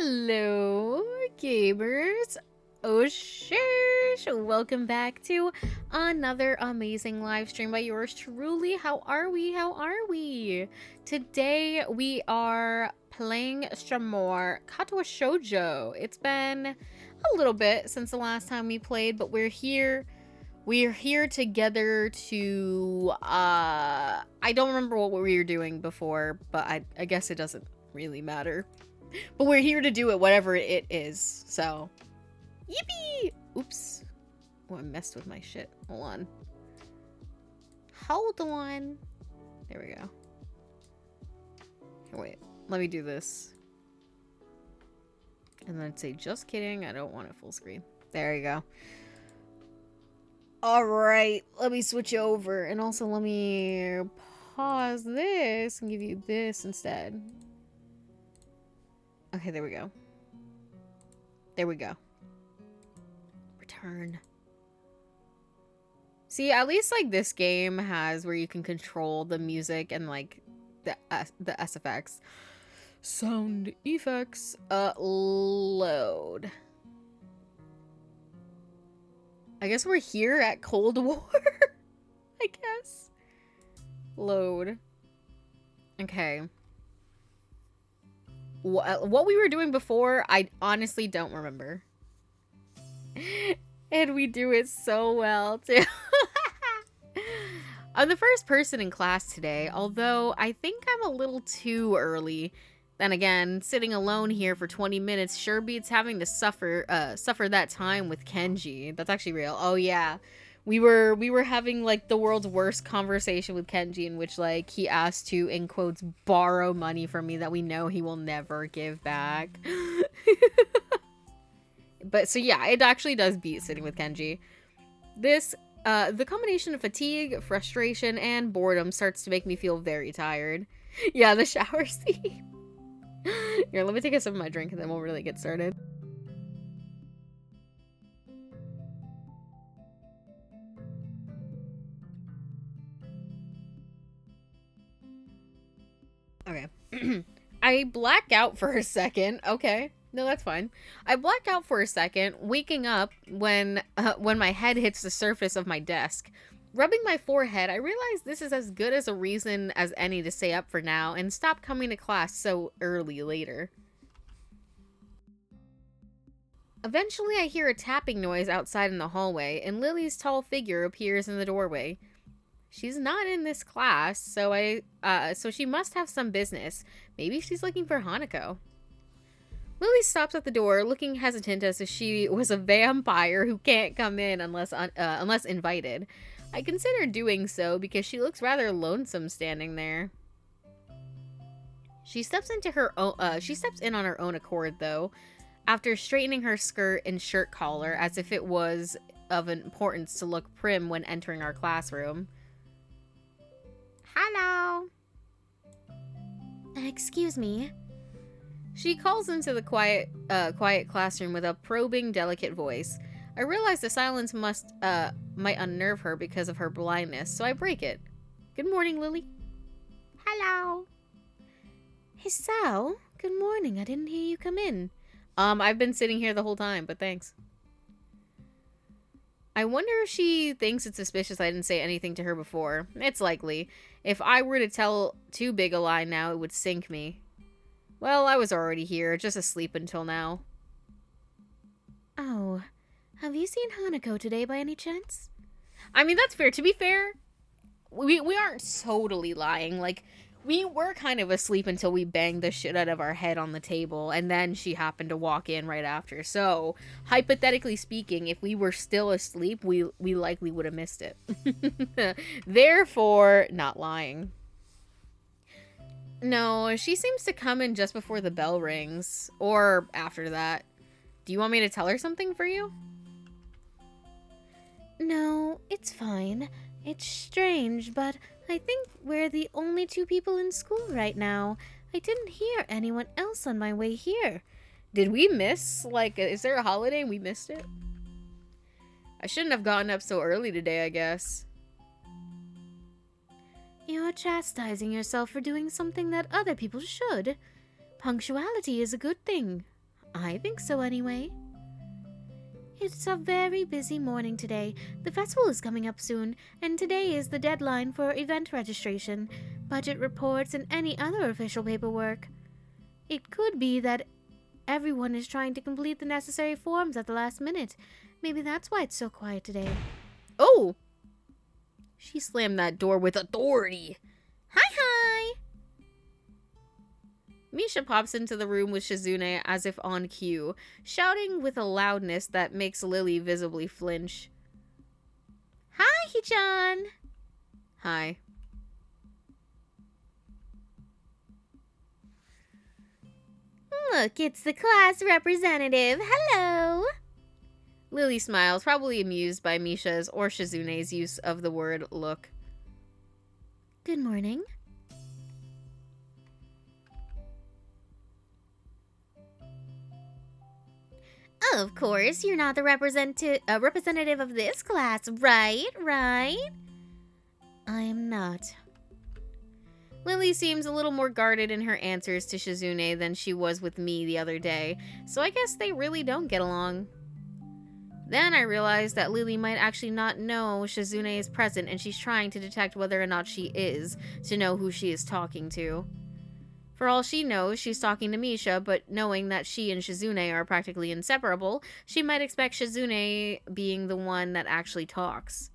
Hello, gamers. Oh, shush. Welcome back to another amazing live stream by yours truly. How are we? How are we? Today we are playing some more Katawa Shoujo. It's been a little bit since the last time we played, but we're here. We're here together to, I don't remember what we were doing before, but I guess it doesn't really matter. But we're here to do it, whatever it is. So, yippee! Oops. Oh, I messed with my shit. Hold on. Hold on. There we go. Wait, let me do this. And then say, just kidding, I don't want it full screen. There you go. Alright, let me switch over. And also let me pause this and give you this instead. Okay, there we go. There we go. Return. See, at least, like, this game has where you can control the music and, like, the SFX. Sound effects. Load. I guess we're here at Cold War. I guess. Load. Okay. What we were doing before, I honestly don't remember. And we do it so well, too. I'm the first person in class today, although I think I'm a little too early. Then again, sitting alone here for 20 minutes sure beats having to suffer that time with Kenji. That's actually real. Oh, yeah. We were having, like, the world's worst conversation with Kenji in which, like, he asked to, in quotes, borrow money from me that we know he will never give back. But, so yeah, it actually does beat sitting with Kenji. This, the combination of fatigue, frustration, and boredom starts to make me feel very tired. Yeah, the shower scene. Here, let me take a sip of my drink and then we'll really get started. Okay. I black out for a second. Okay. No, that's fine. I black out for a second, waking up when my head hits the surface of my desk. Rubbing my forehead, I realize this is as good as a reason as any to stay up for now and stop coming to class so early later. Eventually, I hear a tapping noise outside in the hallway, and Lily's tall figure appears in the doorway. She's not in this class, so so she must have some business. Maybe she's looking for Hanako. Lily stops at the door, looking hesitant as if she was a vampire who can't come in unless invited. I consider doing so because she looks rather lonesome standing there. She steps in on her own accord, though, after straightening her skirt and shirt collar as if it was of importance to look prim when entering our classroom. Hello. Excuse me. She calls into the quiet classroom with a probing, delicate voice. I realize the silence might unnerve her because of her blindness, so I break it. Good morning, Lily. Hello. Hisao, good morning. I didn't hear you come in. I've been sitting here the whole time, but thanks. I wonder if she thinks it's suspicious I didn't say anything to her before. It's likely. If I were to tell too big a lie now, it would sink me. Well, I was already here, just asleep until now. Oh, have you seen Hanako today by any chance? I mean, that's fair. To be fair, we aren't totally lying. Like, we were kind of asleep until we banged the shit out of our head on the table, and then she happened to walk in right after. So, hypothetically speaking, if we were still asleep, we likely would have missed it. Therefore, not lying. No, she seems to come in just before the bell rings, or after that. Do you want me to tell her something for you? No, it's fine. It's strange, but I think we're the only two people in school right now. I didn't hear anyone else on my way here. Did we miss, like, is there a holiday and we missed it? I shouldn't have gotten up so early today, I guess. You're chastising yourself for doing something that other people should. Punctuality is a good thing. I think so anyway. It's a very busy morning today. The festival is coming up soon, and today is the deadline for event registration, budget reports, and any other official paperwork. It could be that everyone is trying to complete the necessary forms at the last minute. Maybe that's why it's so quiet today. Oh! She slammed that door with authority. Hi! Misha pops into the room with Shizune as if on cue, shouting with a loudness that makes Lily visibly flinch. Hi, Hichan! Hi. Look, it's the class representative. Hello! Lily smiles, probably amused by Misha's or Shizune's use of the word look. Good morning. Of course, you're not the representative of this class, right? I am not. Lily seems a little more guarded in her answers to Shizune than she was with me the other day, so I guess they really don't get along. Then I realized that Lily might actually not know Shizune is present and she's trying to detect whether or not she is, to know who she is talking to. For all she knows, she's talking to Misha, but knowing that she and Shizune are practically inseparable, she might expect Shizune being the one that actually talks.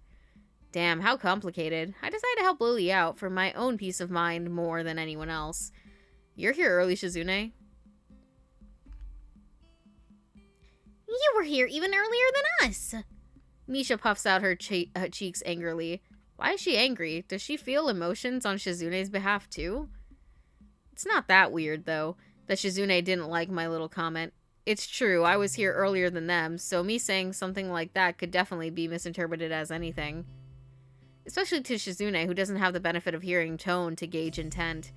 Damn, how complicated. I decided to help Lily out for my own peace of mind more than anyone else. You're here early, Shizune. You were here even earlier than us. Misha puffs out her cheeks angrily. Why is she angry? Does she feel emotions on Shizune's behalf too? It's not that weird, though, that Shizune didn't like my little comment. It's true, I was here earlier than them, so me saying something like that could definitely be misinterpreted as anything. Especially to Shizune, who doesn't have the benefit of hearing tone to gauge intent.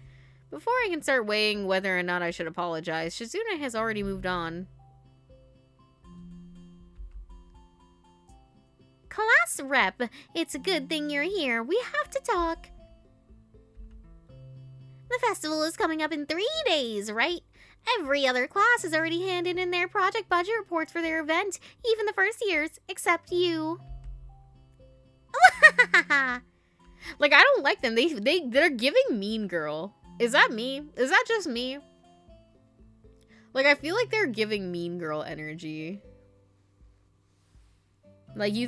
Before I can start weighing whether or not I should apologize, Shizune has already moved on. Class rep, it's a good thing you're here. We have to talk. The festival is coming up in 3 days, right? Every other class has already handed in their project budget reports for their event, even the first years, except you. Like, I don't like them. They're giving mean girl. Is that me? Is that just me? Like, I feel like they're giving mean girl energy. Like, you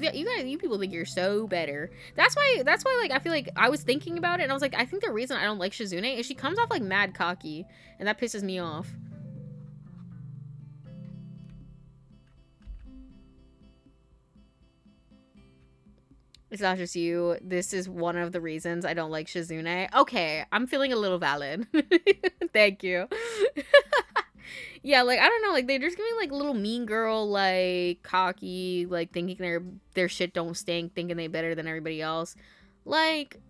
people think you're so better. That's why, like, I feel like I was thinking about it, and I was like, I think the reason I don't like Shizune is she comes off, like, mad cocky, and that pisses me off. It's not just you. This is one of the reasons I don't like Shizune. Okay, I'm feeling a little valid. Thank you. Yeah, like, I don't know, like, they're just giving, like, little mean girl, like, cocky, like, thinking their shit don't stink, thinking they better than everybody else. Like,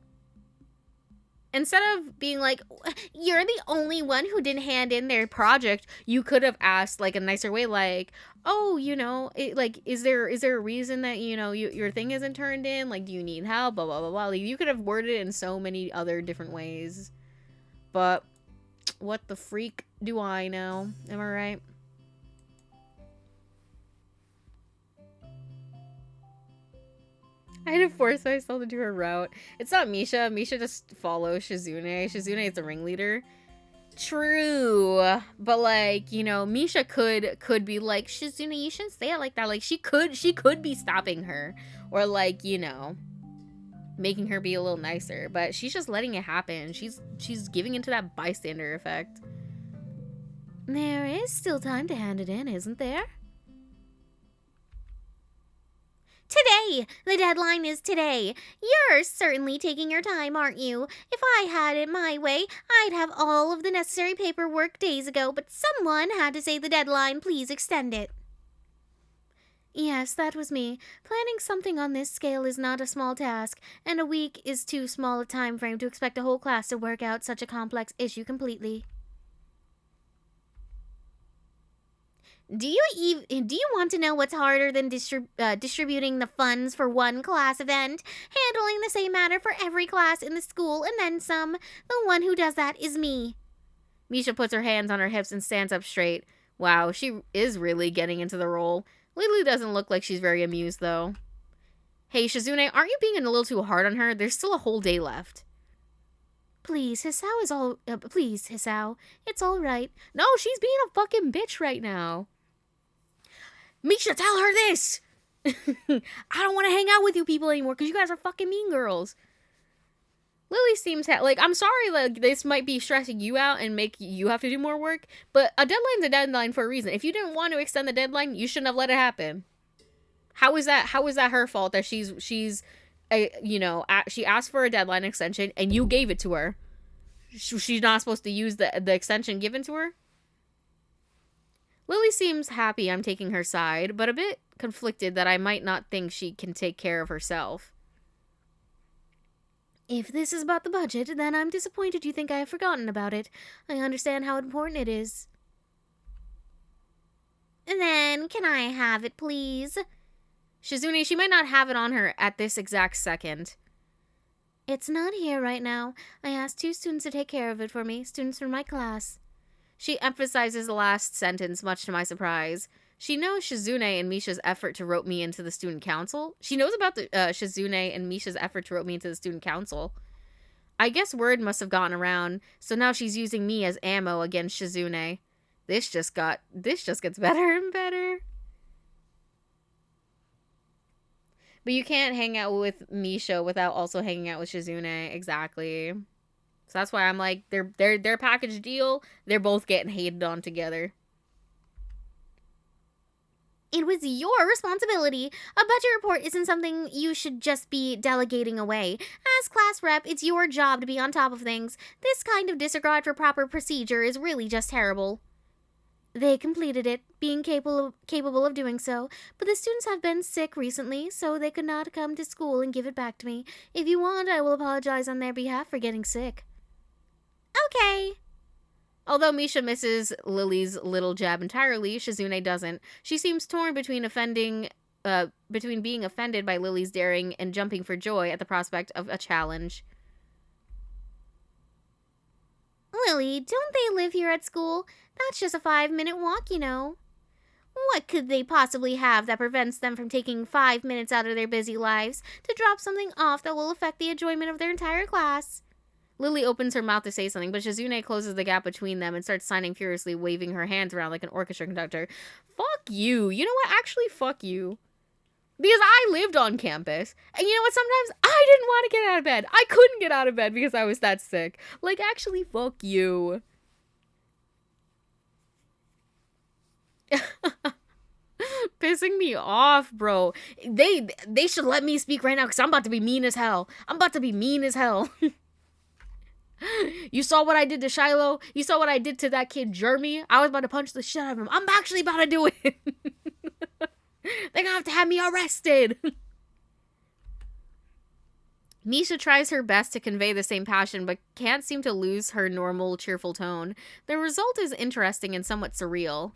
instead of being like, you're the only one who didn't hand in their project, you could have asked, like, a nicer way, like, oh, you know, like, is there a reason that, you know, your thing isn't turned in? Like, do you need help? Blah, blah, blah, blah. Like, you could have worded it in so many other different ways. But what the freak do I know? Am I right? I had to force myself to do her route. It's not Misha. Misha just follows Shizune. Shizune is the ringleader. True. But, like, you know, Misha could be like, Shizune, you shouldn't say it like that. Like, she could be stopping her. Or, like, you know, making her be a little nicer. But she's just letting it happen. She's giving into that bystander effect. There is still time to hand it in, isn't there? Today! The deadline is today. You're certainly taking your time, aren't you? If I had it my way, I'd have all of the necessary paperwork days ago, but someone had to say the deadline. Please extend it. Yes, that was me. Planning something on this scale is not a small task, and a week is too small a time frame to expect a whole class to work out such a complex issue completely. Do you want to know what's harder than distributing the funds for one class event? Handling the same matter for every class in the school and then some. The one who does that is me. Misha puts her hands on her hips and stands up straight. Wow, she is really getting into the role. Lily doesn't look like she's very amused, though. Hey, Shizune, aren't you being a little too hard on her? There's still a whole day left. Please, Hisao is all... please, Hisao. It's all right. No, she's being a fucking bitch right now. Misha, tell her this! I don't want to hang out with you people anymore because you guys are fucking mean girls. Lily seems like, I'm sorry, like, this might be stressing you out and make you have to do more work, but a deadline's a deadline for a reason. If you didn't want to extend the deadline, you shouldn't have let it happen. How is that her fault that she's she asked for a deadline extension and you gave it to her? She's not supposed to use the extension given to her? Lily seems happy I'm taking her side, but a bit conflicted that I might not think she can take care of herself. If this is about the budget, then I'm disappointed you think I have forgotten about it. I understand how important it is. Then, can I have it, please? Shizune, she might not have it on her at this exact second. It's not here right now. I asked 2 students to take care of it for me, students from my class. She emphasizes the last sentence, much to my surprise. She knows Shizune and Misha's effort to rope me into the student council. She knows about the Shizune and Misha's effort to rope me into the student council. I guess word must have gotten around, so now she's using me as ammo against Shizune. This just gets better and better. But you can't hang out with Misha without also hanging out with Shizune. Exactly. So that's why I'm like, they're package deal. They're both getting hated on together. It was your responsibility. A budget report isn't something you should just be delegating away. As class rep, it's your job to be on top of things. This kind of disregard for proper procedure is really just terrible. They completed it, being capable of doing so, but the students have been sick recently, so they could not come to school and give it back to me. If you want, I will apologize on their behalf for getting sick. Okay. Although Misha misses Lily's little jab entirely, Shizune doesn't. She seems torn between between being offended by Lily's daring and jumping for joy at the prospect of a challenge. Lily, don't they live here at school? That's just a 5-minute walk, you know. What could they possibly have that prevents them from taking 5 minutes out of their busy lives to drop something off that will affect the enjoyment of their entire class? Lily opens her mouth to say something, but Shizune closes the gap between them and starts signing furiously, waving her hands around like an orchestra conductor. Fuck you. You know what? Actually, fuck you. Because I lived on campus. And you know what? Sometimes I didn't want to get out of bed. I couldn't get out of bed because I was that sick. Like, actually, fuck you. Pissing me off, bro. They should let me speak right now because I'm about to be mean as hell. You saw what I did to Shiloh? You saw what I did to that kid Jeremy? I was about to punch the shit out of him. I'm actually about to do it. They're gonna have me arrested. Misha tries her best to convey the same passion, but can't seem to lose her normal, cheerful tone. The result is interesting and somewhat surreal.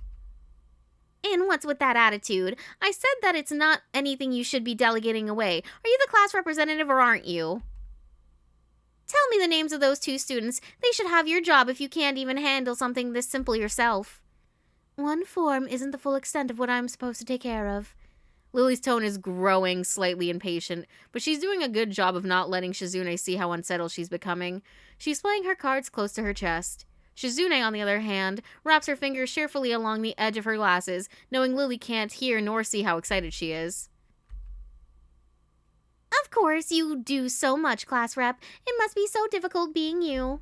And what's with that attitude? I said that it's not anything you should be delegating away. Are you the class representative or aren't you? Tell me the names of those 2 students. They should have your job if you can't even handle something this simple yourself. 1 form isn't the full extent of what I'm supposed to take care of. Lily's tone is growing slightly impatient, but she's doing a good job of not letting Shizune see how unsettled she's becoming. She's playing her cards close to her chest. Shizune, on the other hand, wraps her fingers cheerfully along the edge of her glasses, knowing Lily can't hear nor see how excited she is. Of course, you do so much, class rep. It must be so difficult being you.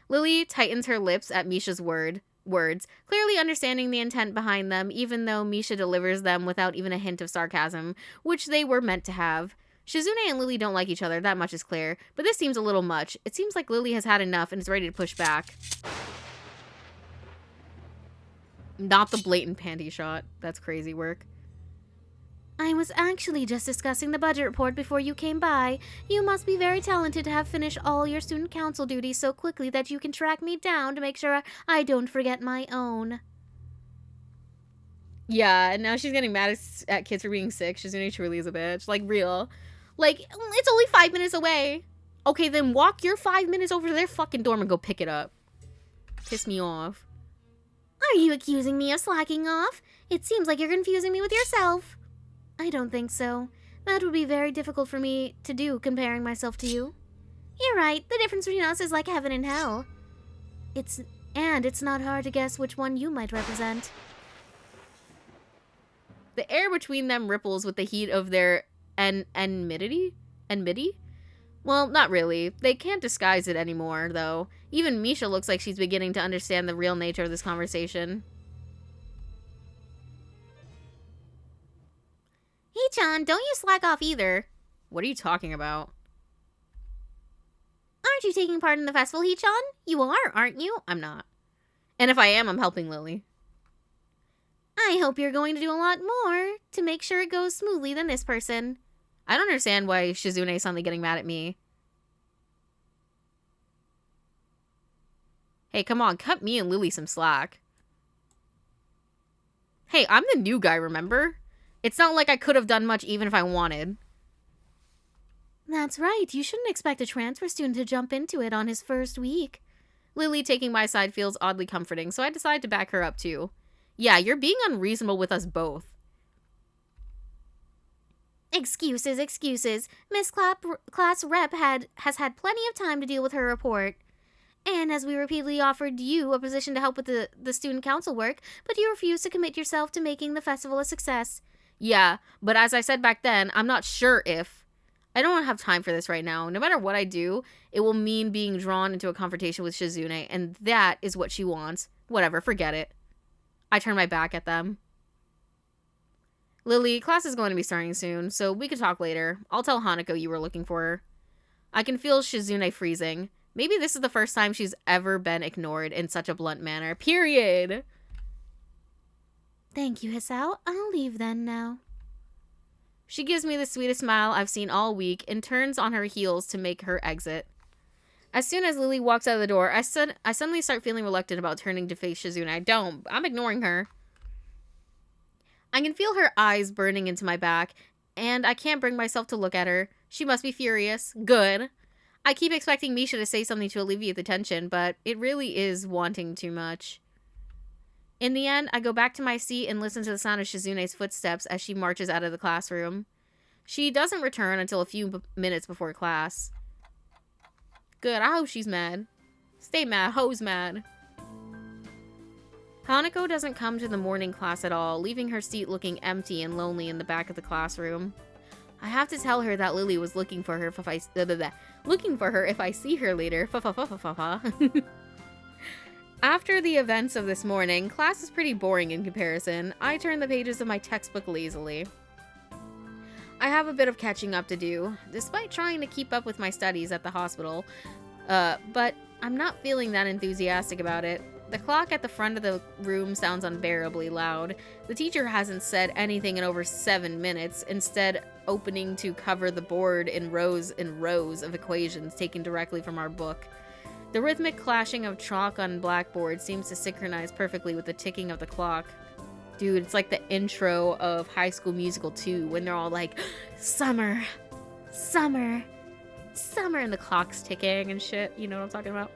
Lily tightens her lips at Misha's words, clearly understanding the intent behind them, even though Misha delivers them without even a hint of sarcasm, which they were meant to have. Shizune and Lily don't like each other, that much is clear, but this seems a little much. It seems like Lily has had enough and is ready to push back. Not the blatant panty shot. That's crazy work. I was actually just discussing the budget report before you came by. You must be very talented to have finished all your student council duties so quickly that you can track me down to make sure I don't forget my own. Yeah, and now she's getting mad at kids for being sick. Shizune truly is a bitch. Like, real. Like, it's only 5 minutes away. Okay, then walk your 5 minutes over to their fucking dorm and go pick it up. Piss me off. Are you accusing me of slacking off? It seems like you're confusing me with yourself. I don't think so. That would be very difficult for me to do, comparing myself to you. You're right. The difference between us is like heaven and hell. It's not hard to guess which one you might represent. The air between them ripples with the heat of their enmity? Well, not really. They can't disguise it anymore, though. Even Misha looks like she's beginning to understand the real nature of this conversation. Hee-chan, don't you slack off either. What are you talking about? Aren't you taking part in the festival, Hee-chan? You are, aren't you? I'm not. And if I am, I'm helping Lily. I hope you're going to do a lot more to make sure it goes smoothly than this person. I don't understand why Shizune is suddenly getting mad at me. Hey, come on, cut me and Lily some slack. Hey, I'm the new guy, remember? It's not like I could have done much even if I wanted. That's right. You shouldn't expect a transfer student to jump into it on his first week. Lily taking my side feels oddly comforting, so I decide to back her up too. Yeah, you're being unreasonable with us both. Excuses, excuses. Miss Class Rep has had plenty of time to deal with her report. And as we repeatedly offered you a position to help with the student council work, but you refused to commit yourself to making the festival a success. Yeah, but as I said back then, I'm not sure if... I don't have time for this right now. No matter what I do, it will mean being drawn into a confrontation with Shizune, and that is what she wants. Whatever, forget it. I turn my back at them. Lily, class is going to be starting soon, so we could talk later. I'll tell Hanako you were looking for her. I can feel Shizune freezing. Maybe this is the first time she's ever been ignored in such a blunt manner. Period. Thank you, Hisao. I'll leave then now. She gives me the sweetest smile I've seen all week and turns on her heels to make her exit. As soon as Lily walks out of the door, I suddenly start feeling reluctant about turning to face Shizune. I'm ignoring her. I can feel her eyes burning into my back, and I can't bring myself to look at her. She must be furious. Good. I keep expecting Misha to say something to alleviate the tension, but it really is wanting too much. In the end, I go back to my seat and listen to the sound of Shizune's footsteps as she marches out of the classroom. She doesn't return until a few minutes before class. Good, I hope she's mad. Stay mad, ho's mad. Hanako doesn't come to the morning class at all, leaving her seat looking empty and lonely in the back of the classroom. I have to tell her that Lily was looking for her if I see her later. After the events of this morning, class is pretty boring in comparison. I turn the pages of my textbook lazily. I have a bit of catching up to do, despite trying to keep up with my studies at the hospital, but I'm not feeling that enthusiastic about it. The clock at the front of the room sounds unbearably loud. The teacher hasn't said anything in over 7 minutes, instead opening to cover the board in rows and rows of equations taken directly from our book. The rhythmic clashing of chalk on blackboard seems to synchronize perfectly with the ticking of the clock. Dude, it's like the intro of High School Musical 2 when they're all like, summer, summer, summer, and the clock's ticking and shit. You know what I'm talking about?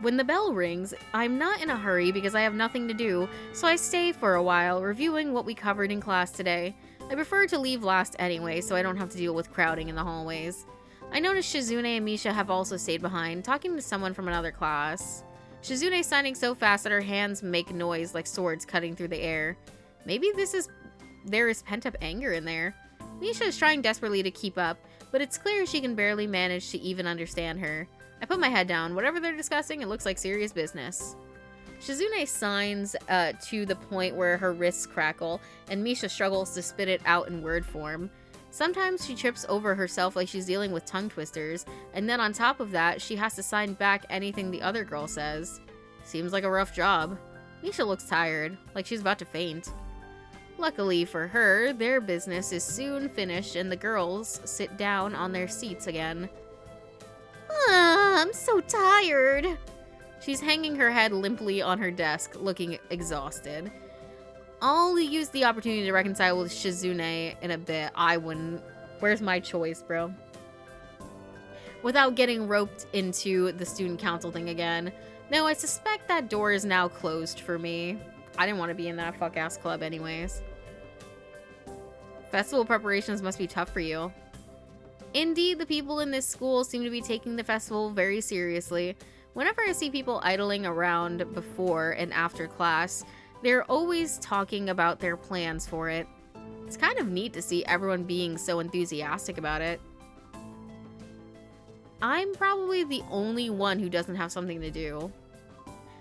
When the bell rings, I'm not in a hurry because I have nothing to do, so I stay for a while, reviewing what we covered in class today. I prefer to leave last anyway, so I don't have to deal with crowding in the hallways. I notice Shizune and Misha have also stayed behind, talking to someone from another class. Shizune signing so fast that her hands make noise like swords cutting through the air. Maybe there is pent-up anger in there. Misha is trying desperately to keep up, but it's clear she can barely manage to even understand her. I put my head down. Whatever they're discussing, it looks like serious business. Shizune signs to the point where her wrists crackle, and Misha struggles to spit it out in word form. Sometimes she trips over herself like she's dealing with tongue twisters, and then on top of that, she has to sign back anything the other girl says. Seems like a rough job. Misha looks tired, like she's about to faint. Luckily for her, their business is soon finished and the girls sit down on their seats again. I'm so tired. She's hanging her head limply on her desk, looking exhausted. I'll use the opportunity to reconcile with Shizune in a bit. I wouldn't. Where's my choice, bro? without getting roped into the student council thing again. No, I suspect that door is now closed for me. I didn't want to be in that fuck-ass club anyways. Festival preparations must be tough for you. Indeed, the people in this school seem to be taking the festival very seriously. Whenever I see people idling around before and after class, they're always talking about their plans for it. It's kind of neat to see everyone being so enthusiastic about it. I'm probably the only one who doesn't have something to do.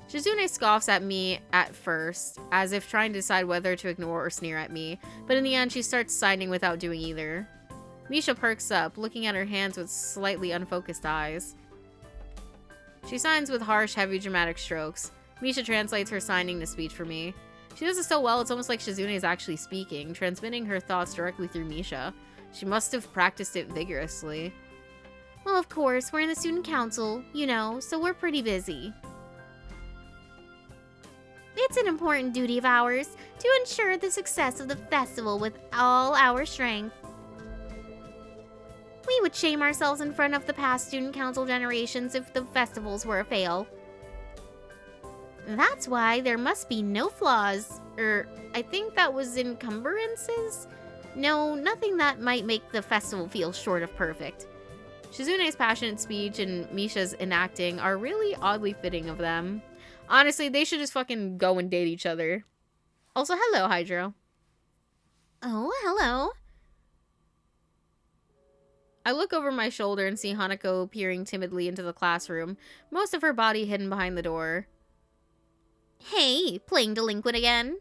Shizune scoffs at me at first, as if trying to decide whether to ignore or sneer at me, but in the end she starts signing without doing either. Misha perks up, looking at her hands with slightly unfocused eyes. She signs with harsh, heavy, dramatic strokes. Misha translates her signing to speech for me. She does it so well, it's almost like Shizune is actually speaking, transmitting her thoughts directly through Misha. She must have practiced it vigorously. Well, of course, we're in the student council, you know, so we're pretty busy. It's an important duty of ours to ensure the success of the festival with all our strength. We would shame ourselves in front of the past student council generations if the festivals were a fail. That's why there must be no flaws, I think that was encumbrances? No, nothing that might make the festival feel short of perfect. Shizune's passionate speech and Misha's enacting are really oddly fitting of them. Honestly, they should just fucking go and date each other. Also, hello, Hydro. Oh, hello. I look over my shoulder and see Hanako peering timidly into the classroom, most of her body hidden behind the door. Hey, playing delinquent again?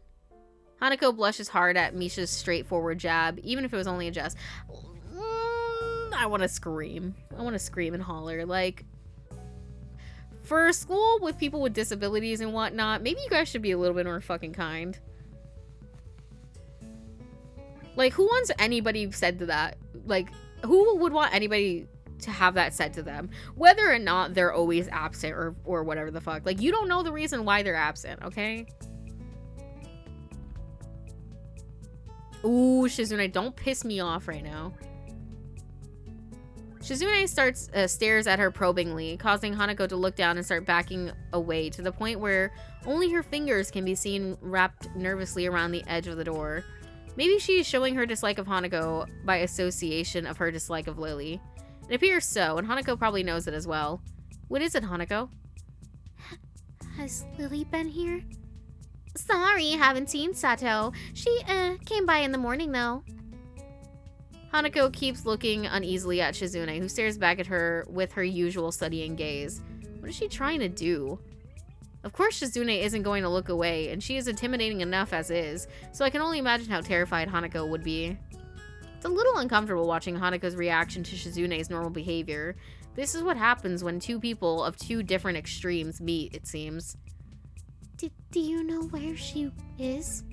Hanako blushes hard at Misha's straightforward jab, even if it was only a jest. I want to scream. I want to scream and holler. Like, for a school with people with disabilities and whatnot, maybe you guys should be a little bit more fucking kind. Like, who wants anybody said to that? Like, who would want anybody to have that said to them? Whether or not they're always absent or whatever the fuck. Like, you don't know the reason why they're absent, okay? Ooh, Shizune, don't piss me off right now. Shizune stares at her probingly, causing Hanako to look down and start backing away to the point where only her fingers can be seen wrapped nervously around the edge of the door. Maybe she is showing her dislike of Hanako by association of her dislike of Lily. It appears so, and Hanako probably knows it as well. What is it, Hanako? Has Lily been here? Sorry, haven't seen Sato. She, came by in the morning, though. Hanako keeps looking uneasily at Shizune, who stares back at her with her usual studying gaze. What is she trying to do? Of course Shizune isn't going to look away, and she is intimidating enough as is, so I can only imagine how terrified Hanako would be. It's a little uncomfortable watching Hanako's reaction to Shizune's normal behavior. This is what happens when two people of two different extremes meet, it seems. Do you know where she is?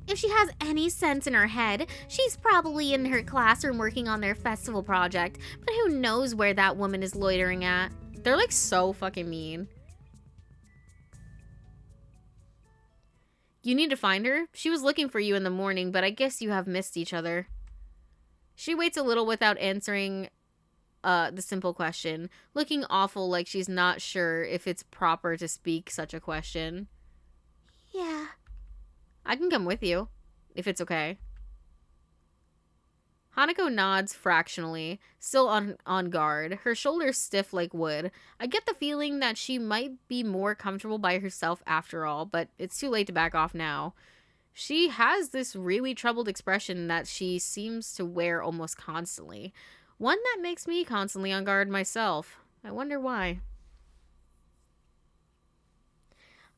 If she has any sense in her head, she's probably in her classroom working on their festival project, but who knows where that woman is loitering at. They're like so fucking mean. You need to find her? She was looking for you in the morning, but I guess you have missed each other. She waits a little without answering the simple question, looking awful like she's not sure if it's proper to speak such a question. Yeah. I can come with you, if it's okay. Hanako nods fractionally, still on guard, her shoulders stiff like wood. I get the feeling that she might be more comfortable by herself after all, but it's too late to back off now. She has this really troubled expression that she seems to wear almost constantly. One that makes me constantly on guard myself. I wonder why.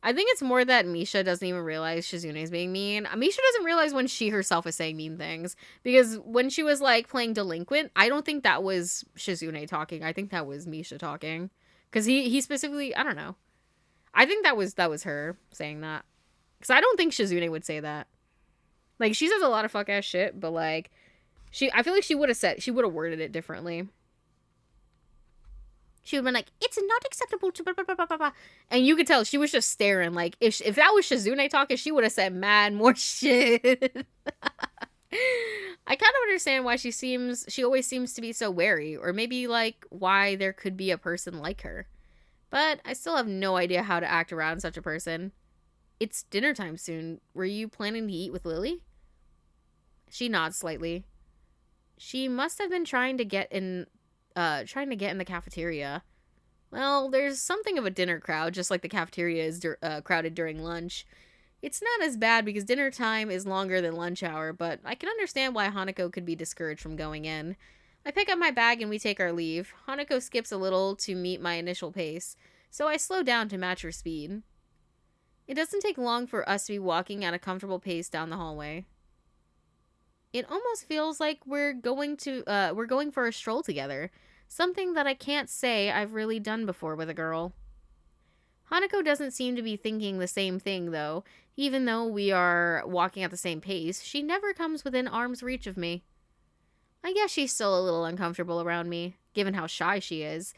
I think it's more that Misha doesn't even realize Shizune is being mean. Misha doesn't realize when she herself is saying mean things. Because when she was, like, playing delinquent, I don't think that was Shizune talking. I think that was Misha talking. Because he specifically, I don't know. I think that was her saying that. Because I don't think Shizune would say that. Like, she says a lot of fuck-ass shit, but, like, I feel like she would have worded it differently. She would have been like, it's not acceptable to blah, blah, blah, blah, blah. And you could tell she was just staring. Like, if that was Shizune talking, she would have said mad more shit. I I kind of understand why she always seems to be so wary, or maybe like why there could be a person like her. But I still have no idea how to act around such a person. It's dinner time soon. Were you planning to eat with Lily? She nods slightly. She must have been trying to get in the cafeteria. Well, there's something of a dinner crowd, just like the cafeteria is crowded during lunch. It's not as bad because dinner time is longer than lunch hour, but I can understand why Hanako could be discouraged from going in. I pick up my bag and we take our leave. Hanako skips a little to meet my initial pace, so I slow down to match her speed. It doesn't take long for us to be walking at a comfortable pace down the hallway. It almost feels like we're going for a stroll together, something that I can't say I've really done before with a girl. Hanako doesn't seem to be thinking the same thing, though. Even though we are walking at the same pace, she never comes within arm's reach of me. I guess she's still a little uncomfortable around me, given how shy she is.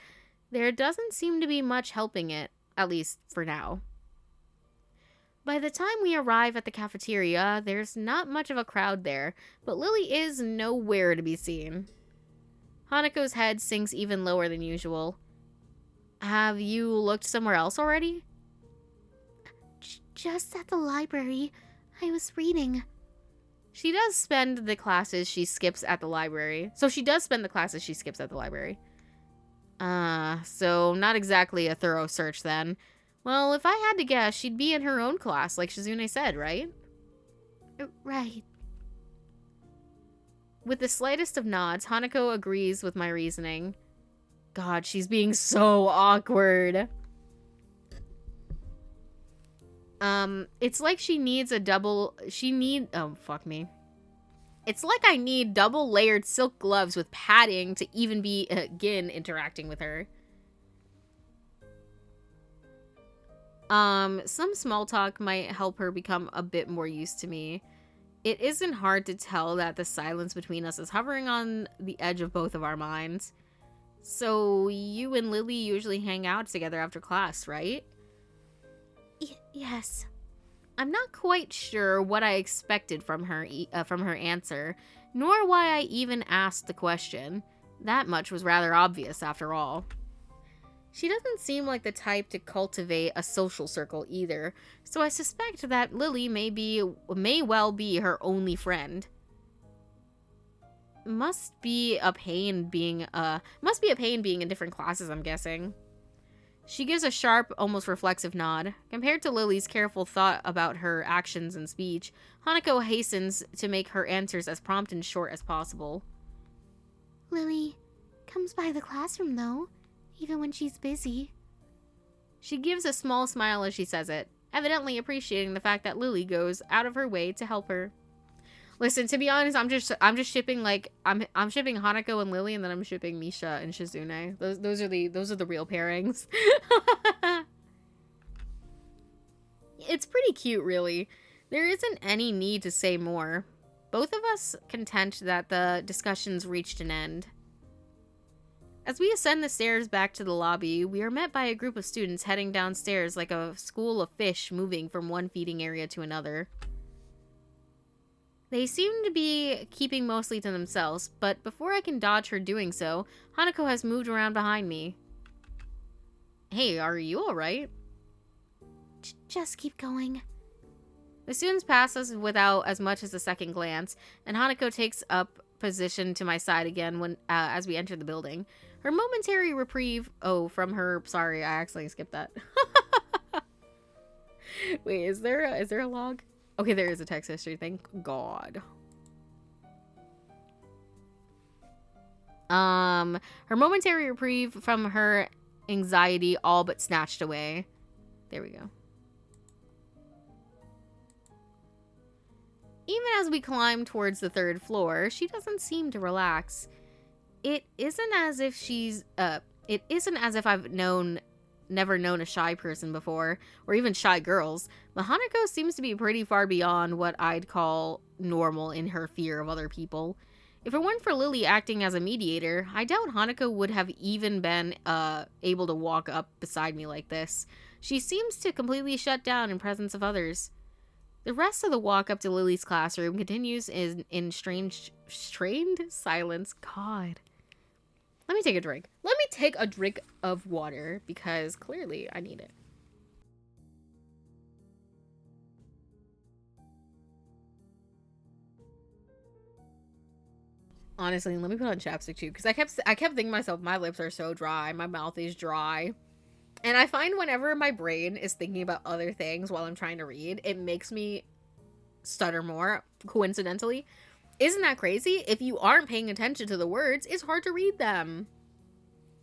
There doesn't seem to be much helping it, at least for now. By the time we arrive at the cafeteria, there's not much of a crowd there, but Lily is nowhere to be seen. Hanako's head sinks even lower than usual. Have you looked somewhere else already? Just at the library. I was reading. She does spend the classes she skips at the library. So not exactly a thorough search then. Well, if I had to guess, she'd be in her own class, like Shizune said, right? Right. With the slightest of nods, Hanako agrees with my reasoning. God, she's being so awkward. It's like It's like I need double layered silk gloves with padding to even begin interacting with her. Some small talk might help her become a bit more used to me. It isn't hard to tell that the silence between us is hovering on the edge of both of our minds. So, you and Lily usually hang out together after class, right? Yes. I'm not quite sure what I expected from her answer, nor why I even asked the question. That much was rather obvious, after all. She doesn't seem like the type to cultivate a social circle either, so I suspect that Lily may well be her only friend. Must be a pain being in different classes, I'm guessing. She gives a sharp, almost reflexive nod. Compared to Lily's careful thought about her actions and speech, Hanako hastens to make her answers as prompt and short as possible. Lily comes by the classroom, though, even when she's busy. She gives a small smile as she says it, evidently appreciating the fact that Lily goes out of her way to help her. Listen, to be honest, I'm just shipping I'm shipping Hanako and Lily, and then I'm shipping Misha and Shizune. Those are the real pairings. It's pretty cute, really. There isn't any need to say more. Both of us content that the discussions reached an end. As we ascend the stairs back to the lobby, we are met by a group of students heading downstairs like a school of fish moving from one feeding area to another. They seem to be keeping mostly to themselves, but before I can dodge her doing so, Hanako has moved around behind me. Hey, are you alright? Just keep going. The students pass us without as much as a second glance, and Hanako takes up position to my side again as we enter the building. Her momentary reprieve... Oh, from her... Sorry, I accidentally skipped that. Wait, is there a log? Okay, there is a text history, thank God. Her momentary reprieve from her anxiety all but snatched away. There we go. Even as we climb towards the third floor, she doesn't seem to relax. It isn't as if I've never known a shy person before, or even shy girls, but Hanako seems to be pretty far beyond what I'd call normal in her fear of other people. If it weren't for Lily acting as a mediator, I doubt Hanako would have even been able to walk up beside me like this. She seems to completely shut down in presence of others. The rest of the walk up to Lily's classroom continues in strained silence. God. Let me take a drink. Let me take a drink of water because clearly I need it. Honestly, let me put on chapstick too because I kept thinking to myself, my lips are so dry, my mouth is dry. And I find whenever my brain is thinking about other things while I'm trying to read, it makes me stutter more, coincidentally. Isn't that crazy? If you aren't paying attention to the words, it's hard to read them.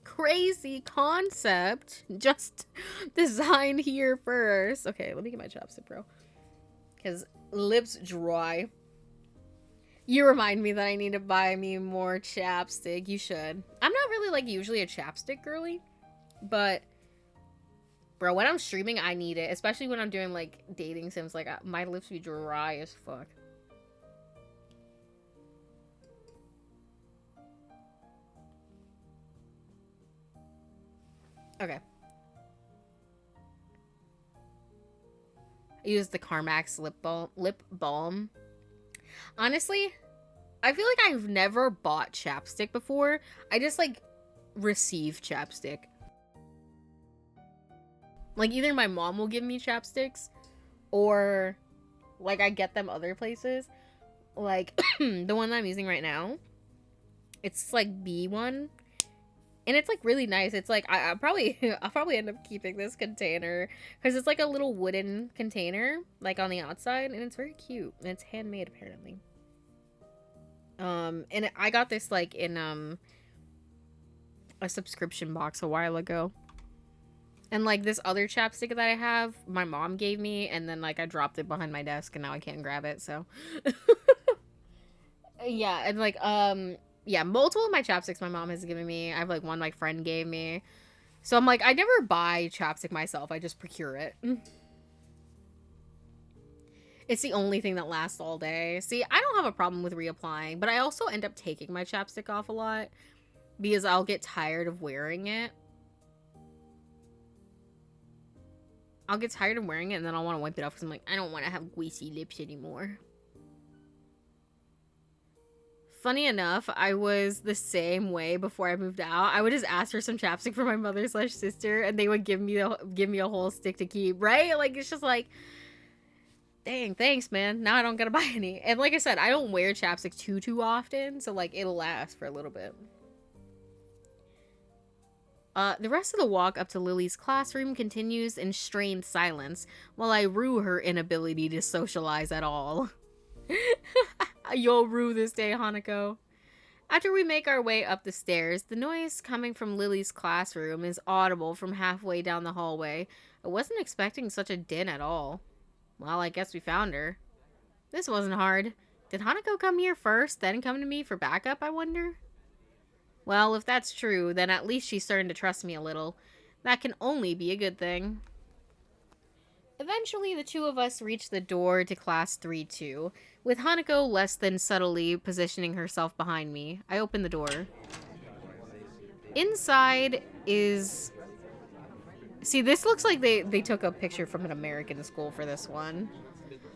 Crazy concept. Just designed here first. Okay, let me get my chapstick, bro. Because lips dry. You remind me that I need to buy me more chapstick. You should. I'm not really, like, usually a chapstick girly. But, bro, when I'm streaming, I need it. Especially when I'm doing, like, dating sims. Like, my lips be dry as fuck. Okay. I use the Carmax lip balm. Honestly, I feel like I've never bought chapstick before. I just, like, receive chapstick. Like, either my mom will give me chapsticks, or, like, I get them other places. Like, the one that I'm using right now, it's, like, B1. And it's, like, really nice. It's, like, I'll probably end up keeping this container. Because it's, like, a little wooden container, like, on the outside. And it's very cute. And it's handmade, apparently. And I got this, like, in, a subscription box a while ago. And, like, this other chapstick that I have, my mom gave me. And then, like, I dropped it behind my desk. And now I can't grab it, so. Yeah, and, like, yeah, multiple of my chapsticks my mom has given me. I have, like, one my friend gave me. So I'm like, I never buy chapstick myself. I just procure it. It's the only thing that lasts all day. See, I don't have a problem with reapplying, but I also end up taking my chapstick off a lot because I'll get tired of wearing it. I'll get tired of wearing it and then I'll want to wipe it off because I'm like, I don't want to have greasy lips anymore. Funny enough, I was the same way before I moved out. I would just ask for some chapstick for my mother/sister, and they would give me a whole stick to keep, right? Like, it's just like, dang, thanks, man. Now I don't gotta buy any. And like I said, I don't wear chapstick too often, so, like, it'll last for a little bit. The rest of the walk up to Lily's classroom continues in strained silence, while I rue her inability to socialize at all. You'll rue this day, Hanako. After we make our way up the stairs, the noise coming from Lily's classroom is audible from halfway down the hallway. I wasn't expecting such a din at all. Well, I guess we found her. This wasn't hard. Did Hanako come here first, then come to me for backup, I wonder? Well, if that's true, then at least she's starting to trust me a little. That can only be a good thing. Eventually, the two of us reach the door to Class 3-2, with Hanako less than subtly positioning herself behind me. I open the door. Inside is... See, this looks like they took a picture from an American school for this one.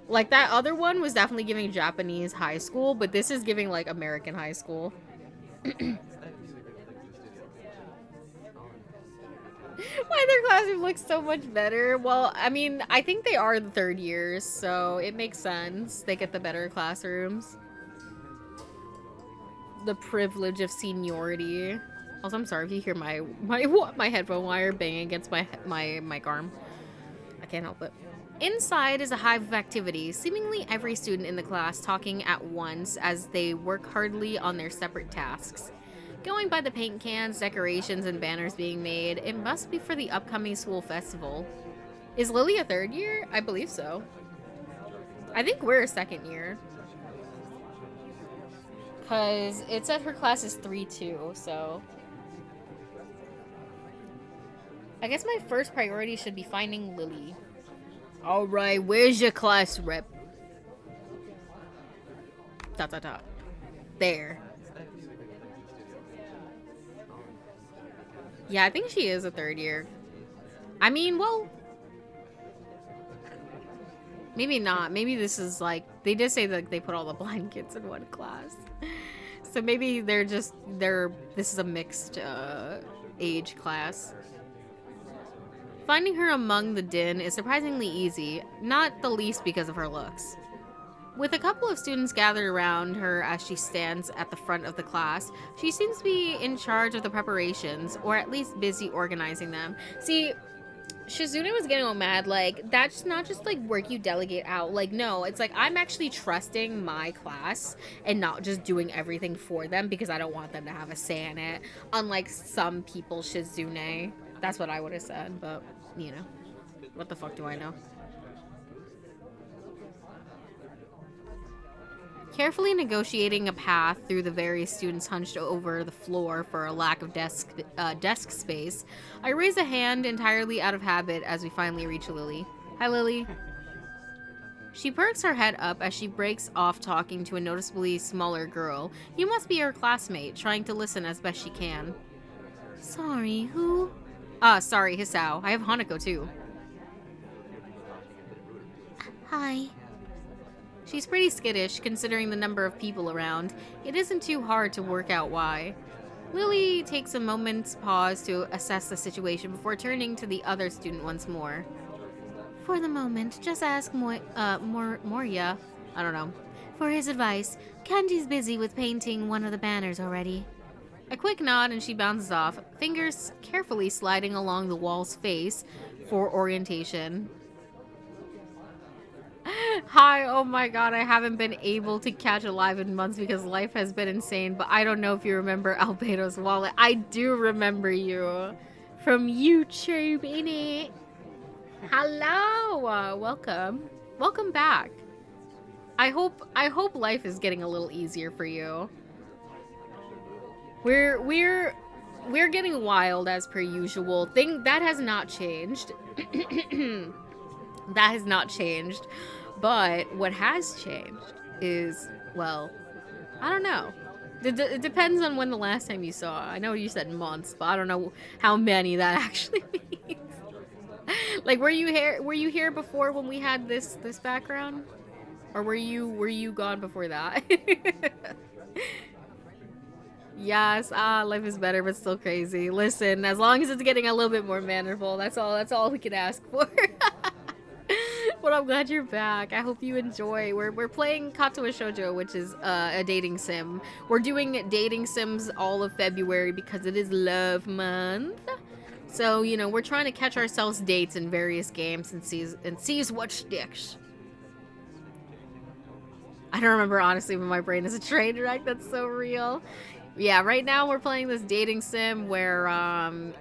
Like, that other one was definitely giving Japanese high school, but this is giving, like, American high school. Why their classroom looks so much better? Well, I mean, I think they are the third years, so it makes sense. They get the better classrooms. The privilege of seniority. Also, I'm sorry if you hear my headphone wire banging against my mic arm. I can't help it. Inside is a hive of activity, seemingly every student in the class talking at once as they work hardly on their separate tasks. Going by the paint cans, decorations, and banners being made, it must be for the upcoming school festival. Is Lily a third year? I believe so. I think we're a second year. Because it said her class is 3-2, so... I guess my first priority should be finding Lily. Alright, where's your class rep? Dot dot dot. There. Yeah, I think she is a third year. I mean, well... Maybe not. Maybe this is like, they did say that they put all the blind kids in one class. So maybe this is a mixed age class. Finding her among the din is surprisingly easy, not the least because of her looks. With a couple of students gathered around her as she stands at the front of the class, she seems to be in charge of the preparations, or at least busy organizing them. See, Shizune was getting all mad, like, that's not just, like, work you delegate out. Like, no, it's like, I'm actually trusting my class and not just doing everything for them because I don't want them to have a say in it. Unlike some people, Shizune. That's what I would have said, but, you know, what the fuck do I know? Carefully negotiating a path through the various students hunched over the floor for a lack of desk space, I raise a hand entirely out of habit as we finally reach Lily. Hi, Lily. She perks her head up as she breaks off talking to a noticeably smaller girl. You must be her classmate, trying to listen as best she can. Sorry, who? Sorry, Hisao. I have Hanako too. Hi. She's pretty skittish, considering the number of people around. It isn't too hard to work out why. Lily takes a moment's pause to assess the situation before turning to the other student once more. For the moment, just ask Moria, I don't know, for his advice. Kanji's busy with painting one of the banners already. A quick nod and she bounces off, fingers carefully sliding along the wall's face for orientation. Hi, oh my god, I haven't been able to catch a live in months because life has been insane, but I don't know if you remember Albedo's wallet. I do remember you. From YouTube, innit? Hello! Welcome. Welcome back. I hope life is getting a little easier for you. We're getting wild as per usual. That has not changed. That has not changed. But what has changed is, well, I don't know. It depends on when the last time you saw. I know you said months, but I don't know how many that actually means. Like, were you here before when we had this background? Or were you gone before that? Yes, life is better but still crazy. Listen, as long as it's getting a little bit more manageable, that's all we can ask for. But I'm glad you're back. I hope you enjoy. We're playing Katawa Shoujo, which is a dating sim. We're doing dating sims all of February because it is love month. So, you know, we're trying to catch ourselves dates in various games and sees what sticks. I don't remember, honestly, but my brain is a train wreck. That's so real. Yeah, right now we're playing this dating sim where,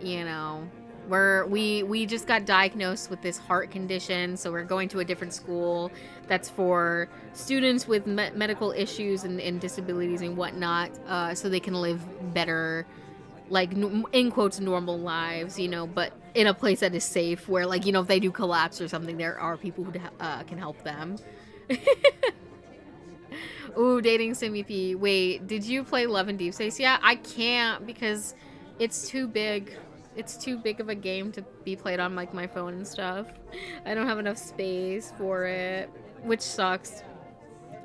you know, we just got diagnosed with this heart condition, so we're going to a different school that's for students with medical issues and disabilities and whatnot, so they can live better, like, in quotes, normal lives, you know, but in a place that is safe, where, like, you know, if they do collapse or something, there are people who can help them. Ooh, dating sim EP. Wait, did you play Love and Deep Space? Yeah, I can't because it's too big. It's too big of a game to be played on, like, my phone and stuff. I don't have enough space for it, which sucks.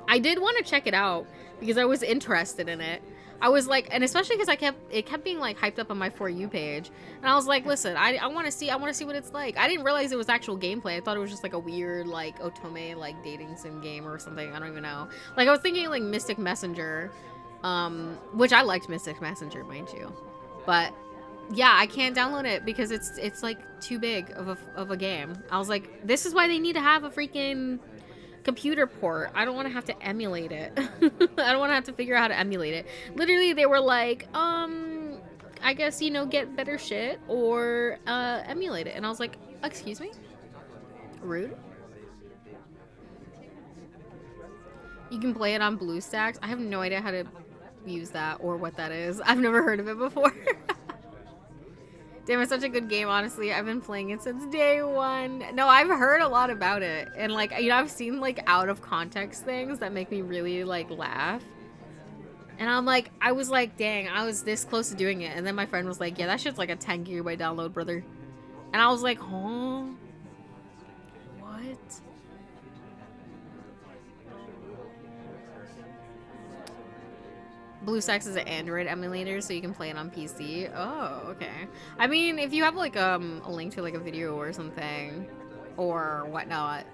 I did want to check it out because I was interested in it. I was like, and especially because it kept being, like, hyped up on my For You page, and I was like, listen, I want to see what it's like. I didn't realize it was actual gameplay. I thought it was just like a weird, like, otome, like, dating sim game or something. I don't even know. Like, I was thinking like Mystic Messenger, which I liked Mystic Messenger, mind you, but yeah, I can't download it because it's like too big of a game. I was like, this is why they need to have a freaking computer port. I don't want to have to emulate it. I don't want to have to figure out how to emulate it. Literally, they were like, I guess, you know, get better shit or emulate it. And I was like, excuse me? Rude? You can play it on BlueStacks. I have no idea how to use that or what that is. I've never heard of it before. Damn, it's such a good game, honestly. I've been playing it since day one. No, I've heard a lot about it. And, like, you know, I've seen, like, out of context things that make me really, like, laugh. And I'm like, I was like, dang, I was this close to doing it. And then my friend was like, yeah, that shit's like a 10 gigabyte download, brother. And I was like, huh? What? BlueStacks is an Android emulator, so you can play it on PC. Oh, okay. I mean, if you have like a link to like a video or something, or whatnot,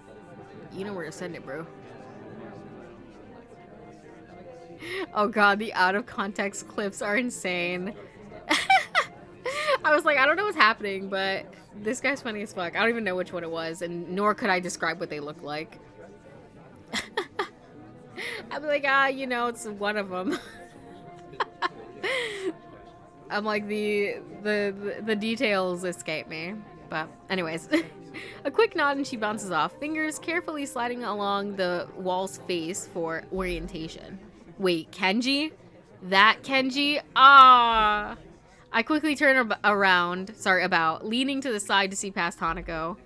you know where to send it, bro. Oh god, the out of context clips are insane. I was like, I don't know what's happening, but this guy's funny as fuck. I don't even know which one it was, and nor could I describe what they look like. I'd be like, you know, it's one of them. I'm like, the details escape me. But anyways, a quick nod and she bounces off, fingers carefully sliding along the wall's face for orientation. Wait, Kenji? That Kenji? Ah! I quickly turn about, leaning to the side to see past Hanako.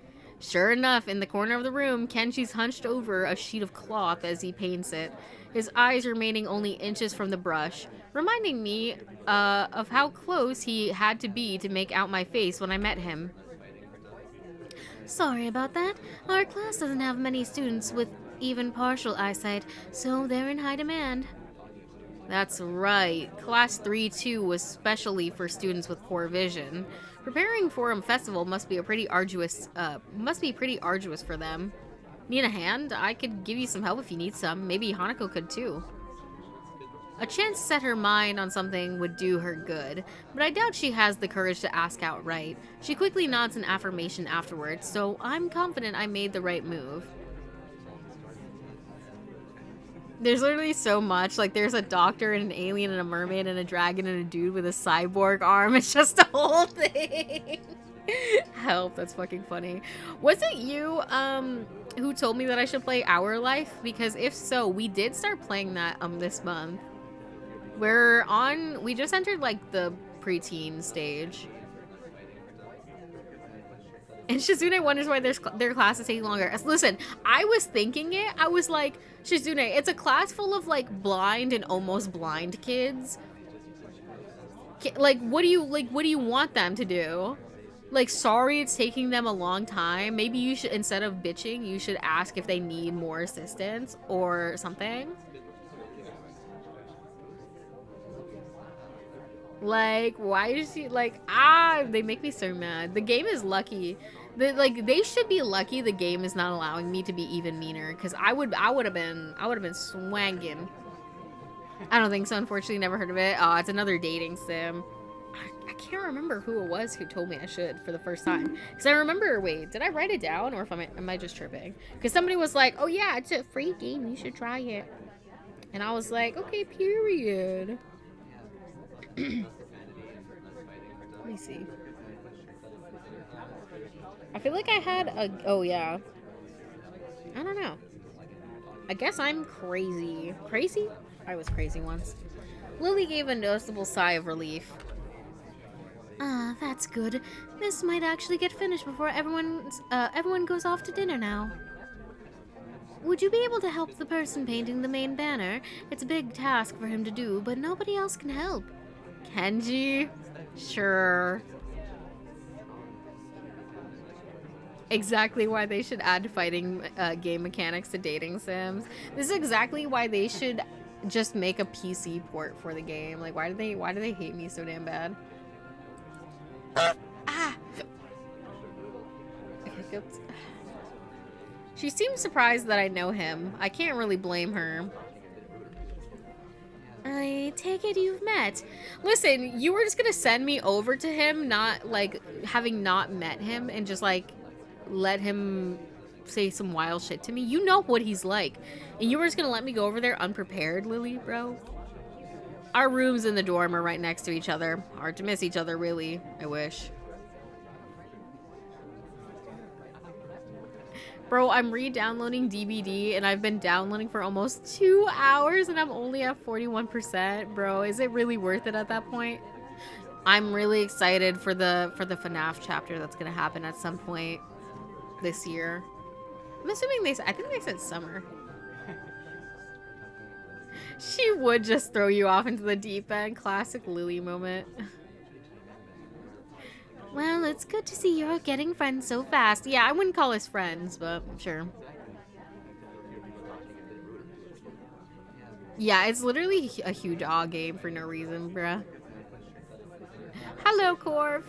Sure enough, in the corner of the room, Kenji's hunched over a sheet of cloth as he paints it, his eyes remaining only inches from the brush, reminding me of how close he had to be to make out my face when I met him. Sorry about that. Our class doesn't have many students with even partial eyesight, so they're in high demand. That's right. Class 3-2 was specially for students with poor vision. Preparing for a festival must be pretty arduous for them. Need a hand? I could give you some help if you need some. Maybe Hanako could too. A chance to set her mind on something would do her good, but I doubt she has the courage to ask outright. She quickly nods in affirmation afterwards, so I'm confident I made the right move. There's literally so much. Like, there's a doctor and an alien and a mermaid and a dragon and a dude with a cyborg arm. It's just a whole thing. Help, that's fucking funny. Was it you, who told me that I should play Our Life? Because if so, we did start playing that, this month. We just entered, like, the preteen stage. And Shizune wonders why their class is taking longer. Listen, I was thinking it. I was like, Shizune, it's a class full of like blind and almost blind kids. Like, what do you want them to do? Like, sorry, it's taking them a long time. Maybe you should, instead of bitching, you should ask if they need more assistance or something. Like, why is she like, they make me so mad. The game is lucky. They should be lucky the game is not allowing me to be even meaner, because I would have been swanging. I don't think so, unfortunately. Never heard of it. Oh, it's another dating sim. I can't remember who it was who told me I should for the first time. Because I remember, wait, did I write it down, or am I just tripping? Because somebody was like, oh yeah, it's a free game, you should try it. And I was like, okay, period. Let me see. I feel like I had oh yeah. I don't know. I guess I'm crazy. Crazy? I was crazy once. Lily gave a noticeable sigh of relief. Ah, that's good. This might actually get finished before everyone goes off to dinner now. Would you be able to help the person painting the main banner? It's a big task for him to do, but nobody else can help. Kenji? Sure. Exactly why they should add fighting game mechanics to dating sims. This is exactly why they should just make a PC port for the game. Like, why do they hate me so damn bad? I hiccuped. She seems surprised that I know him. I can't really blame her. I take it you've met. Listen, you were just gonna send me over to him, not like having not met him, and just like let him say some wild shit to me. You know what he's like, and you were just gonna let me go over there unprepared, Lily, bro. Our rooms in the dorm are right next to each other. Hard to miss each other, really. I wish. Bro, I'm re-downloading DVD, and I've been downloading for almost 2 hours, and I'm only at 41%. Bro, is it really worth it at that point? I'm really excited for the FNAF chapter that's gonna happen at some point this year. I'm assuming I think they said summer. She would just throw you off into the deep end. Classic Lily moment. Well, it's good to see you're getting friends so fast. Yeah, I wouldn't call us friends, but sure. Yeah, it's literally a huge aw game for no reason, bruh. Hello, Corv.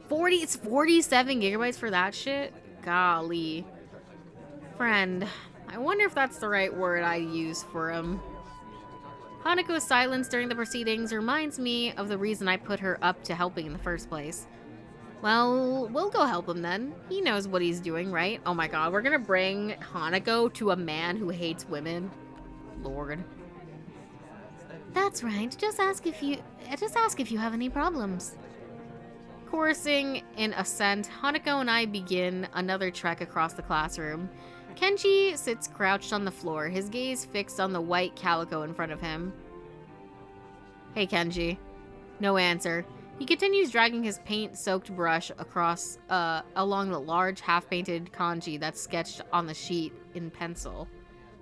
40, it's 47 gigabytes for that shit? Golly. Friend, I wonder if that's the right word I use for him. Hanako's silence during the proceedings reminds me of the reason I put her up to helping in the first place. Well, we'll go help him then. He knows what he's doing, right? Oh my god, we're gonna bring Hanako to a man who hates women. Lord. That's right. Just ask if you have any problems. Chorusing in assent, Hanako and I begin another trek across the classroom. Kenji sits crouched on the floor, his gaze fixed on the white calico in front of him. Hey, Kenji. No answer. He continues dragging his paint-soaked brush across, along the large half-painted kanji that's sketched on the sheet in pencil.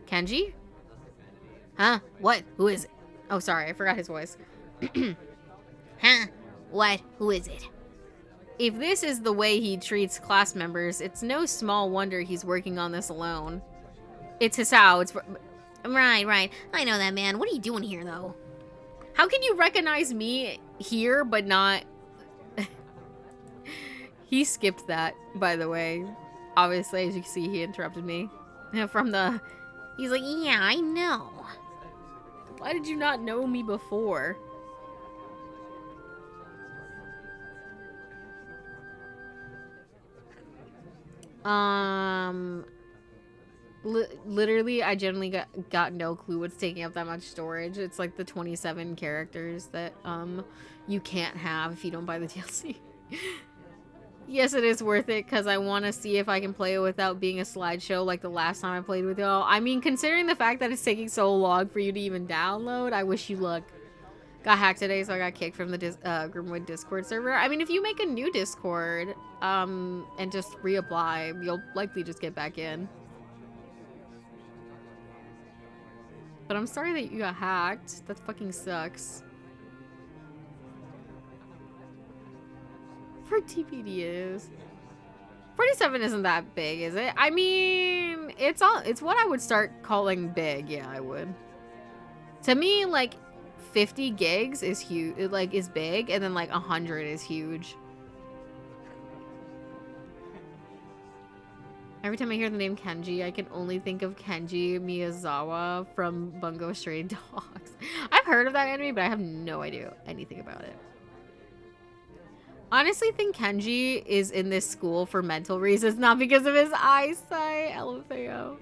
Kenji? Huh? What? Who is it? Oh, sorry, I forgot his voice. Huh? What? Who is it? If this is the way he treats class members, it's no small wonder he's working on this alone. It's Hisao. It's Right. I know that man. What are you doing here, though? How can you recognize me here, but not... He skipped that, by the way. Obviously, as you can see, he interrupted me. From the... He's like, yeah, I know. Why did you not know me before? Literally, I generally got no clue what's taking up that much storage. It's like the 27 characters that, you can't have if you don't buy the DLC. Yes, it is worth it, because I want to see if I can play it without being a slideshow like the last time I played with y'all. I mean, considering the fact that it's taking so long for you to even download, I wish you luck. Got hacked today, so I got kicked from the Grimwood Discord server. I mean, if you make a new Discord, and just reapply, you'll likely just get back in. But I'm sorry that you got hacked. That fucking sucks. For TPD is 47 isn't that big, is it? I mean, it's what I would start calling big. Yeah, I would. To me, like 50 gigs is huge, like is big, and then like 100 is huge. Every time I hear the name Kenji, I can only think of Kenji Miyazawa from Bungo Stray Dogs. I've heard of that anime, but I have no idea anything about it. Honestly think Kenji is in this school for mental reasons, not because of his eyesight. LFAO.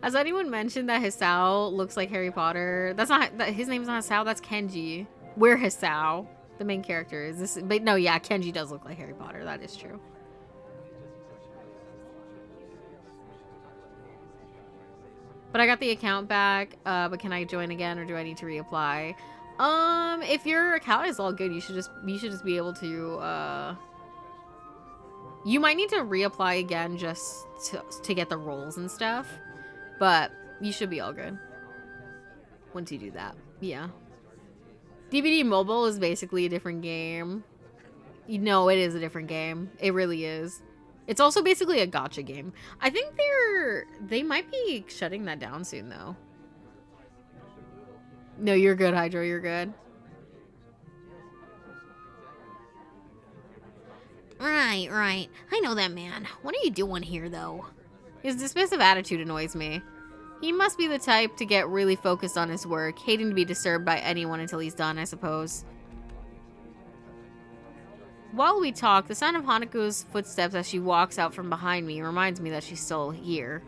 Has anyone mentioned that Hisao looks like Harry Potter? That's not, his name's not Hisao, that's Kenji. We're Hisao, the main character. Is this, but no, yeah, Kenji does look like Harry Potter, that is true. But I got the account back, but can I join again, or do I need to reapply? If your account is all good, you should just be able to, you might need to reapply again just to get the roles and stuff, but you should be all good once you do that. Yeah. DVD Mobile is basically a different game. No, it is a different game. It really is. It's also basically a gacha game. I think they might be shutting that down soon, though. No, you're good, Hydro. You're good. Right. I know that man. What are you doing here, though? His dismissive attitude annoys me. He must be the type to get really focused on his work, hating to be disturbed by anyone until he's done, I suppose. While we talk, the sound of Hanako's footsteps as she walks out from behind me reminds me that she's still here.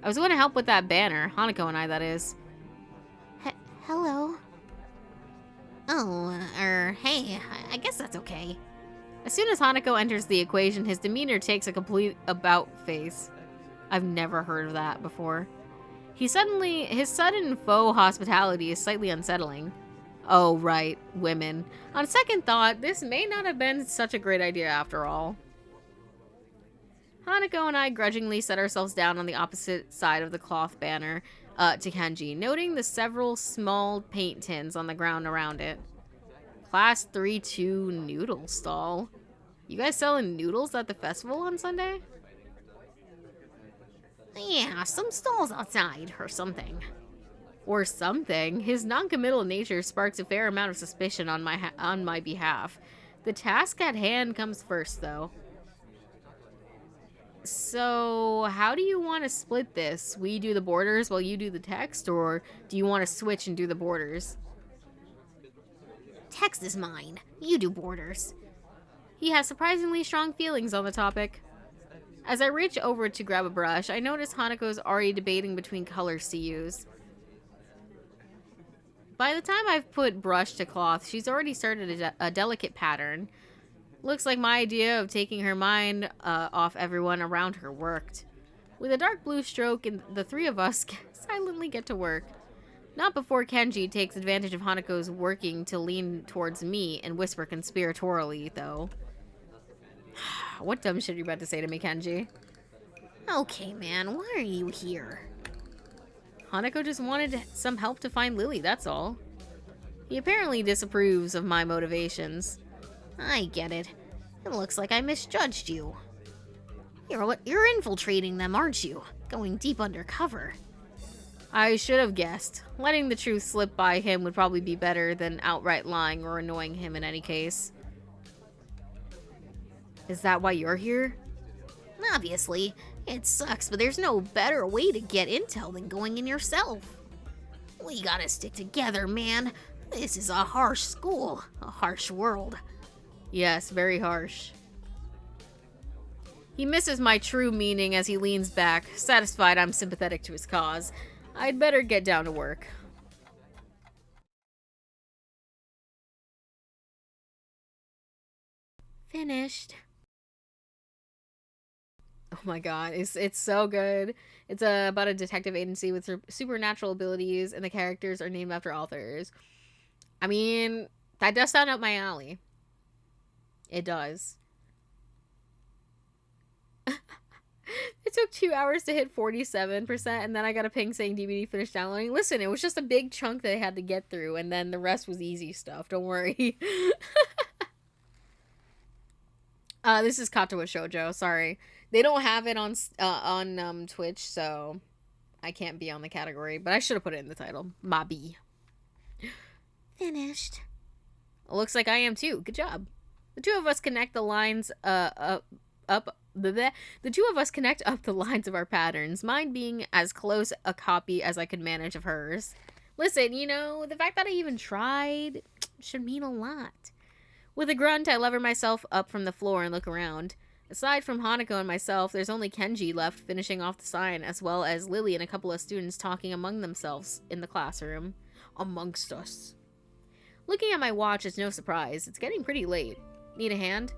I was going to help with that banner. Hanako and I, that is. Hello? Oh, hey, I guess that's okay. As soon as Hanako enters the equation, his demeanor takes a complete about face. I've never heard of that before. His sudden faux hospitality is slightly unsettling. Oh, right, women. On second thought, this may not have been such a great idea after all. Hanako and I grudgingly set ourselves down on the opposite side of the cloth banner to Kenji, noting the several small paint tins on the ground around it. Class 3-2 noodle stall. You guys selling noodles at the festival on Sunday? Yeah, some stalls outside or something. Or something. His non-committal nature sparks a fair amount of suspicion on my behalf. The task at hand comes first, though. So, how do you want to split this? We do the borders while you do the text, or do you want to switch and do the borders? Text is mine. You do borders. He has surprisingly strong feelings on the topic. As I reach over to grab a brush, I notice Hanako's already debating between colors to use. By the time I've put brush to cloth, she's already started a delicate pattern. Looks like my idea of taking her mind off everyone around her worked. With a dark blue stroke, and the three of us silently get to work. Not before Kenji takes advantage of Hanako's working to lean towards me and whisper conspiratorially, though. What dumb shit are you about to say to me, Kenji? Okay, man, why are you here? Hanako just wanted some help to find Lily, that's all. He apparently disapproves of my motivations. I get it. It looks like I misjudged you. You're infiltrating them, aren't you? Going deep undercover. I should have guessed. Letting the truth slip by him would probably be better than outright lying or annoying him in any case. Is that why you're here? Obviously. It sucks, but there's no better way to get intel than going in yourself. We gotta stick together, man. This is a harsh school, a harsh world. Yes, very harsh. He misses my true meaning as he leans back, satisfied I'm sympathetic to his cause. I'd better get down to work. Finished. Oh my god, it's so good. It's about a detective agency with supernatural abilities, and the characters are named after authors. I mean, that does sound up my alley. It does. It took 2 hours to hit 47%, and then I got a ping saying DVD finished downloading. Listen, it was just a big chunk that I had to get through, and then the rest was easy stuff. Don't worry. This is Katawa Shoujo. Sorry, they don't have it on Twitch, so I can't be on the category. But I should have put it in the title. Mabi. Finished. Looks like I am too. Good job. The two of us connect the lines the two of us connect up the lines of our patterns, mine being as close a copy as I could manage of hers. Listen, you know, the fact that I even tried should mean a lot. With a grunt, I lever myself up from the floor and look around. Aside from Hanako and myself, there's only Kenji left finishing off the sign, as well as Lily and a couple of students talking among themselves in the classroom. Amongst us. Looking at my watch is no surprise. It's getting pretty late. Need a hand?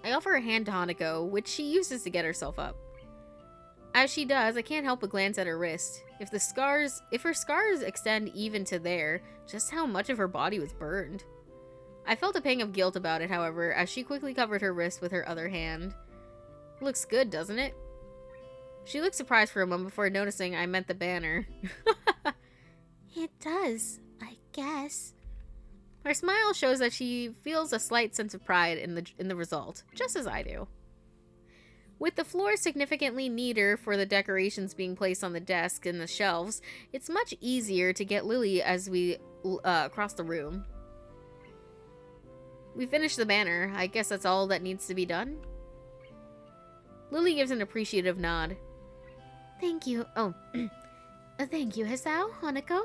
I offer a hand to Hanako, which she uses to get herself up. As she does, I can't help but glance at her wrist. If her scars extend even to there, just how much of her body was burned. I felt a pang of guilt about it, however, as she quickly covered her wrist with her other hand. Looks good, doesn't it? She looked surprised for a moment before noticing I meant the banner. It does, I guess. Her smile shows that she feels a slight sense of pride in the result, just as I do. With the floor significantly neater for the decorations being placed on the desk and the shelves, it's much easier to get Lily as we cross the room. We finished the banner. I guess that's all that needs to be done? Lily gives an appreciative nod. Thank you. Oh, thank you, Hisao, Hanako.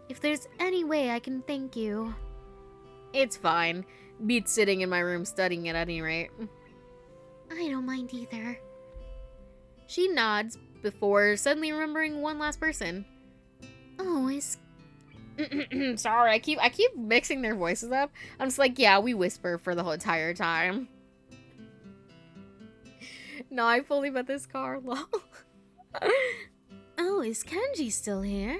If there's any way I can thank you. It's fine. Beats sitting in my room studying at any rate. I don't mind either. She nods before suddenly remembering one last person. Oh, is... Sorry, I keep mixing their voices up. I'm just like, yeah, we whisper for the whole entire time. No, I fully bet this car, lol. Oh, is Kenji still here?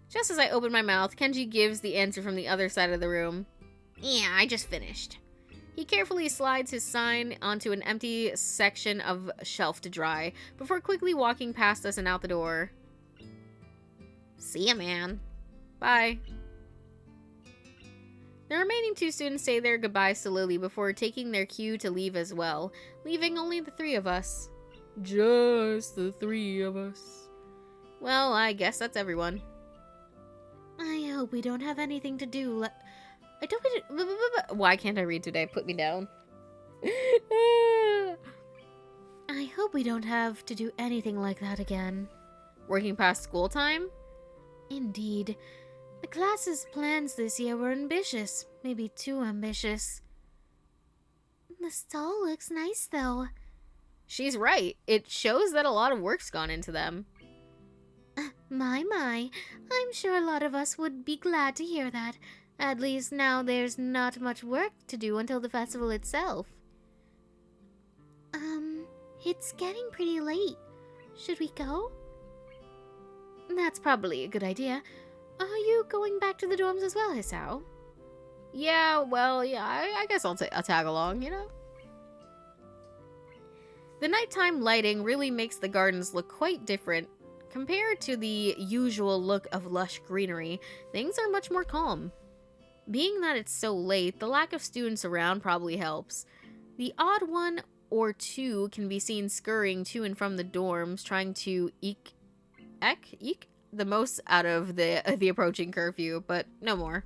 Just as I open my mouth, Kenji gives the answer from the other side of the room. Yeah, I just finished. He carefully slides his sign onto an empty section of shelf to dry, before quickly walking past us and out the door. See ya, man. Bye. The remaining two students say their goodbyes to Lily before taking their cue to leave as well, leaving only the three of us. Just the three of us. Well, I guess that's everyone. I hope we don't have anything to do. I don't. Why can't I read today? Put me down. I hope we don't have to do anything like that again. Working past school time? Indeed. The class's plans this year were ambitious. Maybe too ambitious. The stall looks nice, though. She's right. It shows that a lot of work's gone into them. My. I'm sure a lot of us would be glad to hear that. At least now there's not much work to do until the festival itself. It's getting pretty late. Should we go? That's probably a good idea. Are you going back to the dorms as well, Hisao? Yeah, well, yeah, I guess I'll tag along, you know? The nighttime lighting really makes the gardens look quite different. Compared to the usual look of lush greenery, things are much more calm. Being that it's so late, the lack of students around probably helps. The odd one or two can be seen scurrying to and from the dorms, trying to eke the most out of the approaching curfew, but no more.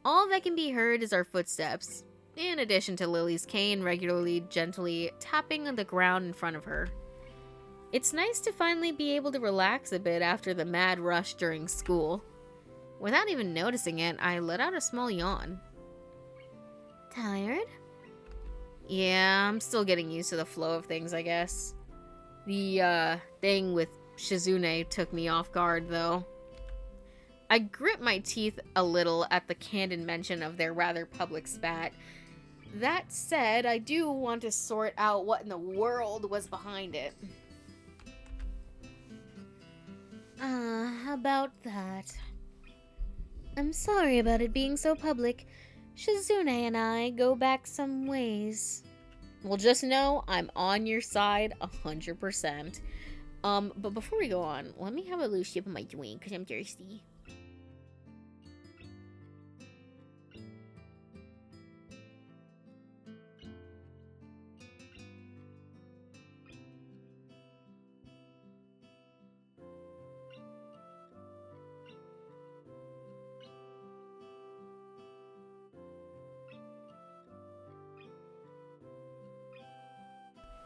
All that can be heard is our footsteps, in addition to Lily's cane regularly gently tapping on the ground in front of her. It's nice to finally be able to relax a bit after the mad rush during school. Without even noticing it, I let out a small yawn. Tired? Yeah, I'm still getting used to the flow of things, I guess. The, thing with Shizune took me off guard, though. I grit my teeth a little at the candid mention of their rather public spat. That said, I do want to sort out what in the world was behind it. About that. I'm sorry about it being so public. Shizune and I go back some ways. Well, just know I'm on your side 100%. But before we go on, let me have a little sip of my drink because I'm thirsty.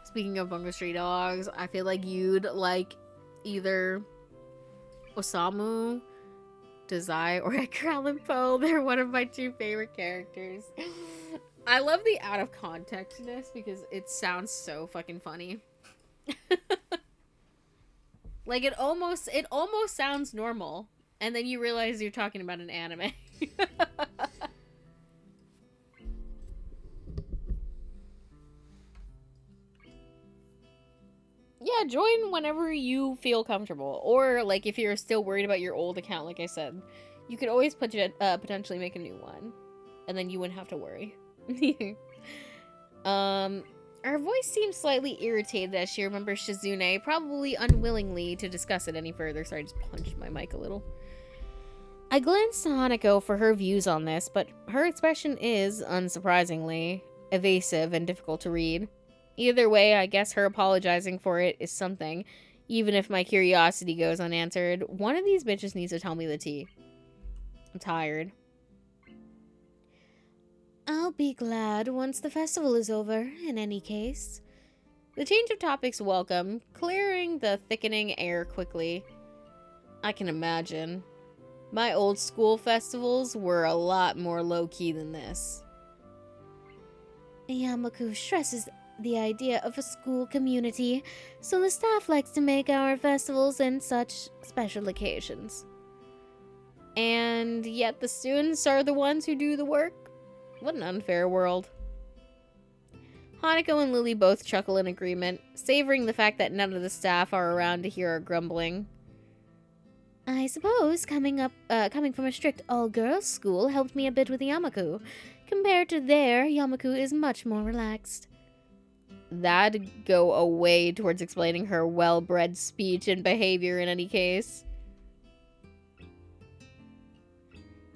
Speaking of Bungo Stray Dogs, I feel like you'd like either Osamu, Dazai, or Edgar Allan Poe. They're one of my two favorite characters. I love the out of contextness because it sounds so fucking funny. Like it almost sounds normal, and then you realize you're talking about an anime. Yeah, join whenever you feel comfortable. Or, like, if you're still worried about your old account, like I said, you could always potentially make a new one. And then you wouldn't have to worry. Her voice seems slightly irritated as she remembers Shizune, probably unwillingly to discuss it any further. Sorry, I just punched my mic a little. I glanced to Hanako for her views on this, but her expression is, unsurprisingly, evasive and difficult to read. Either way, I guess her apologizing for it is something. Even if my curiosity goes unanswered, one of these bitches needs to tell me the tea. I'm tired. I'll be glad once the festival is over, in any case. The change of topic's welcome, clearing the thickening air quickly. I can imagine. My old school festivals were a lot more low-key than this. Yamaku stresses the idea of a school community, so the staff likes to make our festivals and such special occasions. And yet the students are the ones who do the work? What an unfair world. Hanako and Lily both chuckle in agreement, savoring the fact that none of the staff are around to hear our grumbling. I suppose coming from a strict all-girls school helped me a bit with Yamaku. Compared to there, Yamaku is much more relaxed. That'd go a way towards explaining her well-bred speech and behavior in any case.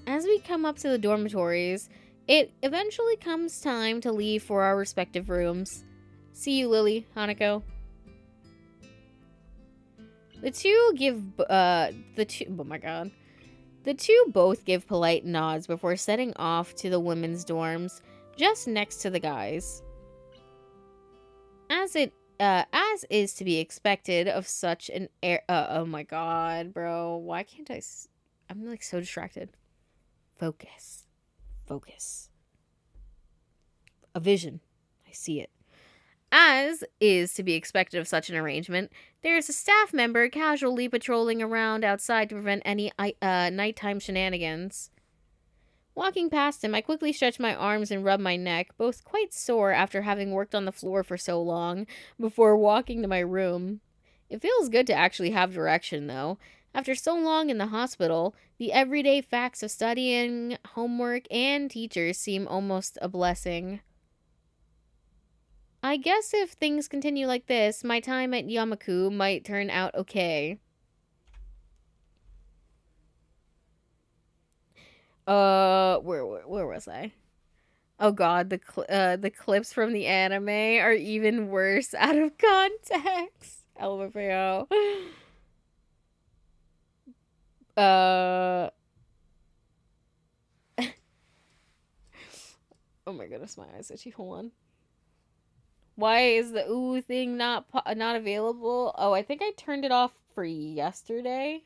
As we come up to the dormitories, it eventually comes time to leave for our respective rooms. See you, Lily, Hanako. The two give the two oh my god. The two both give polite nods before setting off to the women's dorms, just next to the guys. As is to be expected of such an air. Oh my god, bro. Why can't I'm like so distracted. Focus. Focus. A vision. I see it. As is to be expected of such an arrangement, there is a staff member casually patrolling around outside to prevent any nighttime shenanigans. Walking past him, I quickly stretch my arms and rub my neck, both quite sore after having worked on the floor for so long, before walking to my room. It feels good to actually have direction, though. After so long in the hospital, the everyday facts of studying, homework, and teachers seem almost a blessing. I guess if things continue like this, my time at Yamaku might turn out okay. Where was I? Oh god, the clips from the anime are even worse out of context. LMFAO. Uh Oh my goodness, my eyes itchy. Hold on. Why is the ooh thing not available? Oh, I think I turned it off for yesterday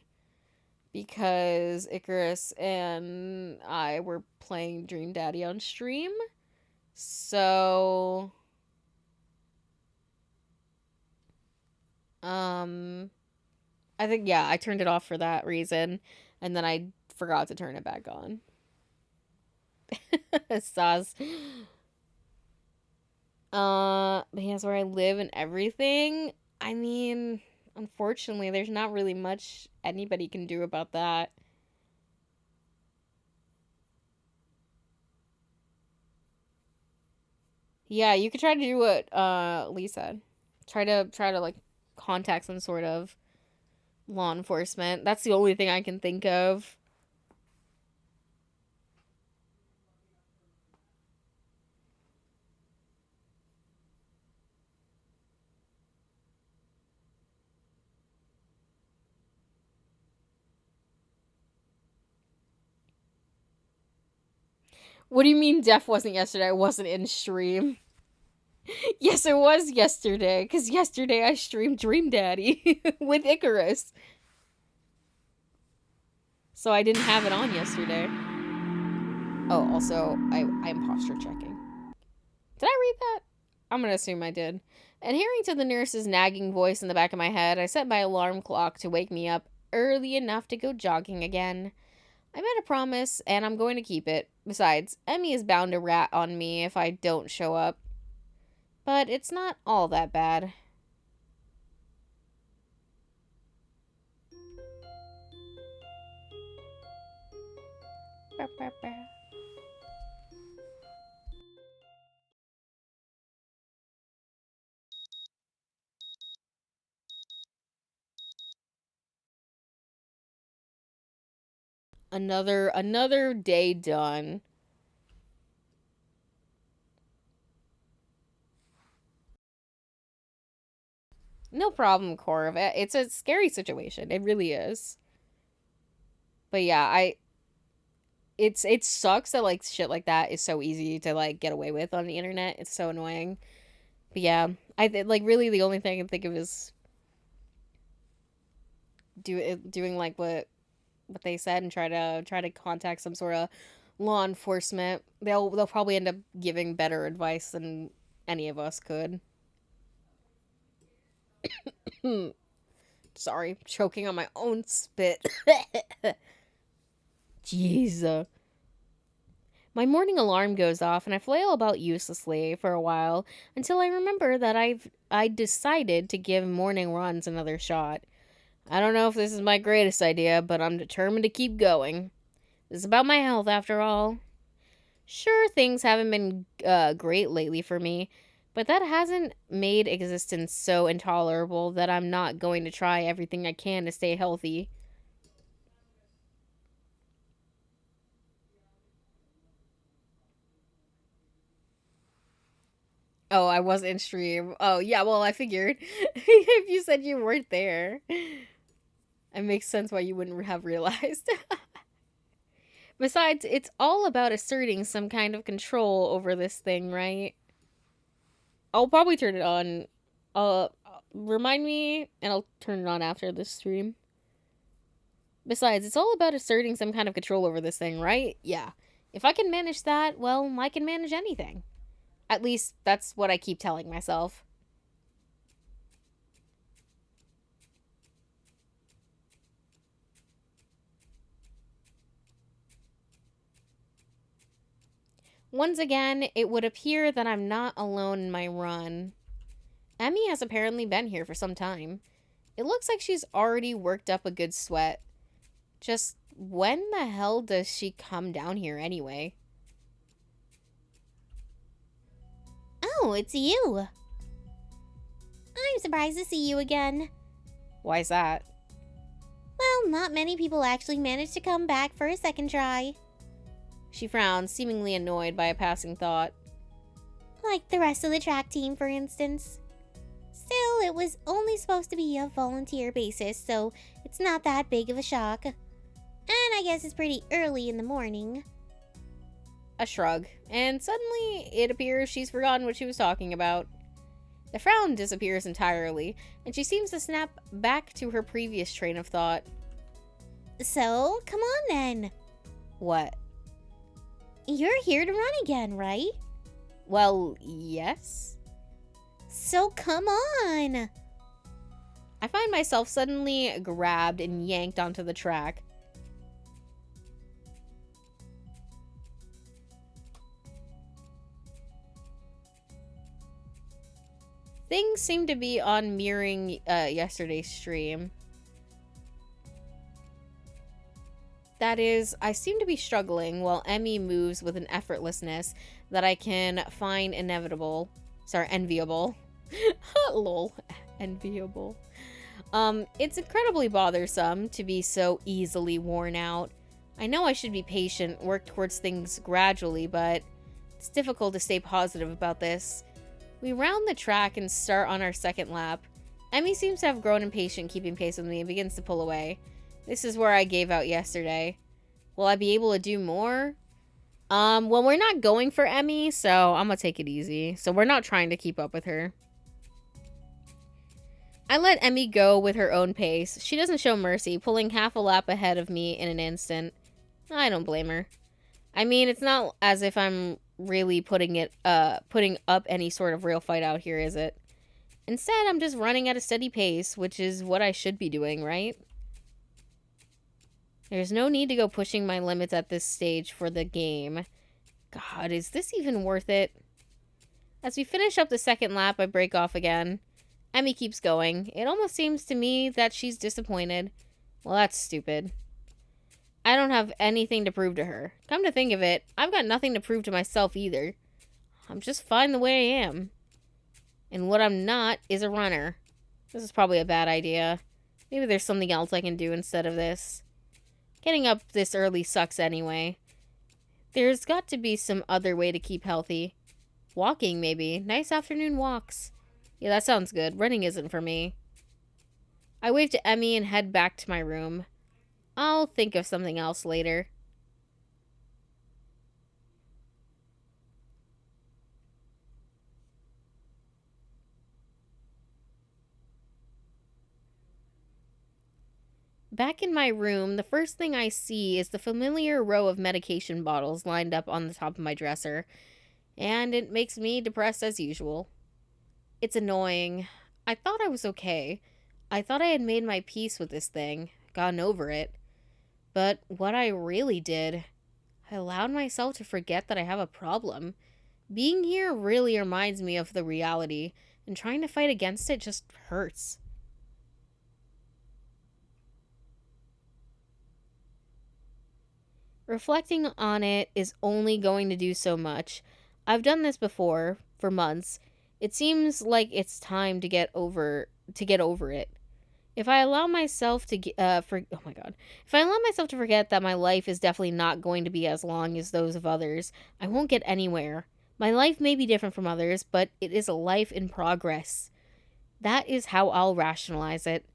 because Icarus and I were playing Dream Daddy on stream. So um I think yeah, I turned it off for that reason and then I forgot to turn it back on. Saz. But that's where I live and everything. I mean, unfortunately, there's not really much anybody can do about that. Yeah, you could try to do what Lee said. Try to like contact some sort of law enforcement. That's the only thing I can think of. What do you mean Def wasn't yesterday? I wasn't in stream. Yes, it was yesterday, because yesterday I streamed Dream Daddy with Icarus. So I didn't have it on yesterday. Oh, also, I'm posture checking. Did I read that? I'm gonna assume I did. Adhering to the nurse's nagging voice in the back of my head, I set my alarm clock to wake me up early enough to go jogging again. I made a promise, and I'm going to keep it. Besides, Emmy is bound to rat on me if I don't show up. But it's not all that bad. Another day done. No problem, Corv. It's a scary situation. It really is. But yeah, it sucks that like shit like that is so easy to like get away with on the internet. It's so annoying. But yeah, like really the only thing I can think of is doing like what they said and try to contact some sort of law enforcement. They'll probably end up giving better advice than any of us could. Sorry, choking on my own spit. Jeez. My morning alarm goes off and I flail about uselessly for a while until I remember that I decided to give morning runs another shot. I don't know if this is my greatest idea, but I'm determined to keep going. This is about my health after all. Sure, things haven't been great lately for me, but that hasn't made existence so intolerable that I'm not going to try everything I can to stay healthy. Oh, I was in stream. Oh, yeah, well, I figured if you said you weren't there. It makes sense why you wouldn't have realized. Besides, it's all about asserting some kind of control over this thing, right? I'll probably turn it on. Remind me, and I'll turn it on after this stream. Besides, it's all about asserting some kind of control over this thing, right? Yeah. If I can manage that, well, I can manage anything. At least, that's what I keep telling myself. Once again, it would appear that I'm not alone in my run. Emmy has apparently been here for some time. It looks like she's already worked up a good sweat. Just when the hell does she come down here anyway? Oh, it's you. I'm surprised to see you again. Why's that? Well, not many people actually manage to come back for a second try. She frowned, seemingly annoyed by a passing thought. Like the rest of the track team, for instance. Still, it was only supposed to be a volunteer basis, so it's not that big of a shock. And I guess it's pretty early in the morning. A shrug, and suddenly it appears she's forgotten what she was talking about. The frown disappears entirely, and she seems to snap back to her previous train of thought. So, come on then. What? You're here to run again, right? Well, yes. So come on. I find myself suddenly grabbed and yanked onto the track. Things seem to be on mirroring yesterday's stream. That is, I seem to be struggling while Emmy moves with an effortlessness that I can find enviable. Lol. Enviable. It's incredibly bothersome to be so easily worn out. I know I should be patient, work towards things gradually, but it's difficult to stay positive about this. We round the track and start on our second lap. Emmy seems to have grown impatient keeping pace with me and begins to pull away. This is where I gave out yesterday. Will I be able to do more? Well, we're not going for Emmy, so I'm gonna take it easy. So we're not trying to keep up with her. I let Emmy go with her own pace. She doesn't show mercy, pulling half a lap ahead of me in an instant. I don't blame her. I mean, it's not as if I'm really putting up any sort of real fight out here, is it? Instead, I'm just running at a steady pace, which is what I should be doing, right? There's no need to go pushing my limits at this stage for the game. God, is this even worth it? As we finish up the second lap, I break off again. Emmy keeps going. It almost seems to me that she's disappointed. Well, that's stupid. I don't have anything to prove to her. Come to think of it, I've got nothing to prove to myself either. I'm just fine the way I am. And what I'm not is a runner. This is probably a bad idea. Maybe there's something else I can do instead of this. Getting up this early sucks anyway. There's got to be some other way to keep healthy. Walking, maybe. Nice afternoon walks. Yeah, that sounds good. Running isn't for me. I wave to Emmy and head back to my room. I'll think of something else later. Back in my room, the first thing I see is the familiar row of medication bottles lined up on the top of my dresser, and it makes me depressed as usual. It's annoying. I thought I was okay. I thought I had made my peace with this thing, gotten over it. But what I really did, I allowed myself to forget that I have a problem. Being here really reminds me of the reality, and trying to fight against it just hurts. Reflecting on it is only going to do so much. I've done this before, for months. It seems like it's time to get over it. If I allow myself to if I allow myself to forget that my life is definitely not going to be as long as those of others, I won't get anywhere. My life may be different from others, but it is a life in progress. That is how I'll rationalize it.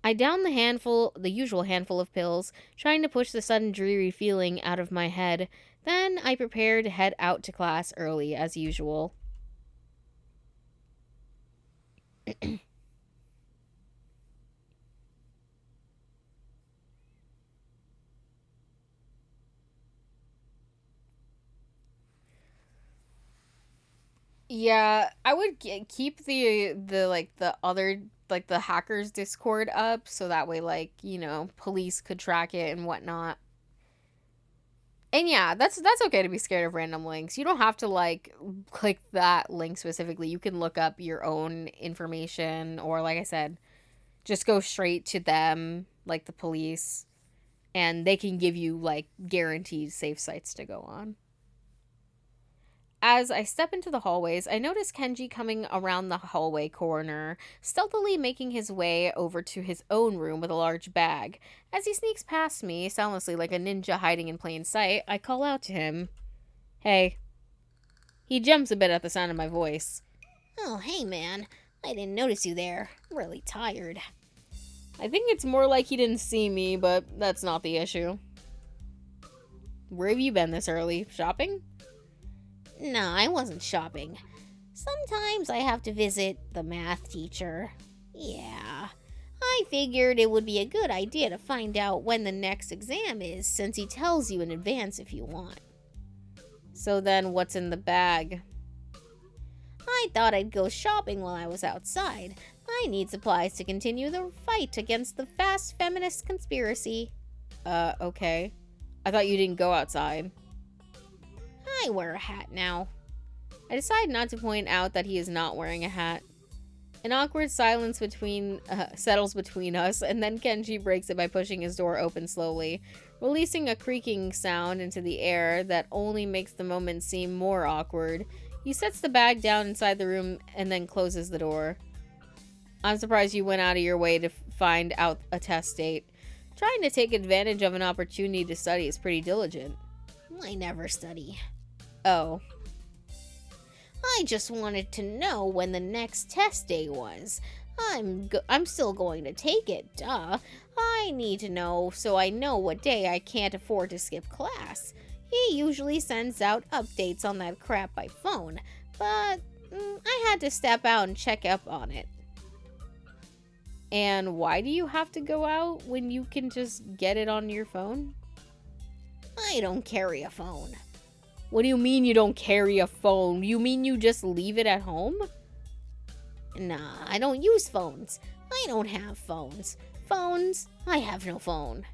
I downed the usual handful of pills, trying to push the sudden dreary feeling out of my head. Then I prepared to head out to class early as usual. Yeah, I would keep the other the hackers Discord up so that way police could track it and whatnot. And yeah, that's okay to be scared of random links. You don't have to click that link specifically. You can look up your own information or like I said, just go straight to them, like the police, and they can give you guaranteed safe sites to go on. As I step into the hallways, I notice Kenji coming around the hallway corner, stealthily making his way over to his own room with a large bag. As he sneaks past me, soundlessly like a ninja hiding in plain sight, I call out to him, "Hey." He jumps a bit at the sound of my voice. "Oh, hey man. I didn't notice you there. I'm really tired." I think it's more like he didn't see me, but that's not the issue. "Where have you been this early? Shopping?" No, I wasn't shopping. Sometimes I have to visit the math teacher. Yeah. I figured it would be a good idea to find out when the next exam is, since he tells you in advance if you want. So then, what's in the bag? I thought I'd go shopping while I was outside. I need supplies to continue the fight against the fast feminist conspiracy. Okay. I thought you didn't go outside. I wear a hat now. I decide not to point out that he is not wearing a hat. An awkward silence settles between us, and then Kenji breaks it by pushing his door open slowly, releasing a creaking sound into the air that only makes the moment seem more awkward. He sets the bag down inside the room and then closes the door. "I'm surprised you went out of your way to find out a test date. Trying to take advantage of an opportunity to study is pretty diligent." I never study. Oh. I just wanted to know when the next test day was. I'm still going to take it, duh. I need to know so I know what day I can't afford to skip class. He usually sends out updates on that crap by phone, but I had to step out and check up on it. And why do you have to go out when you can just get it on your phone? I don't carry a phone. What do you mean you don't carry a phone? You mean you just leave it at home? Nah, I don't use phones. I don't have phones. I have no phone.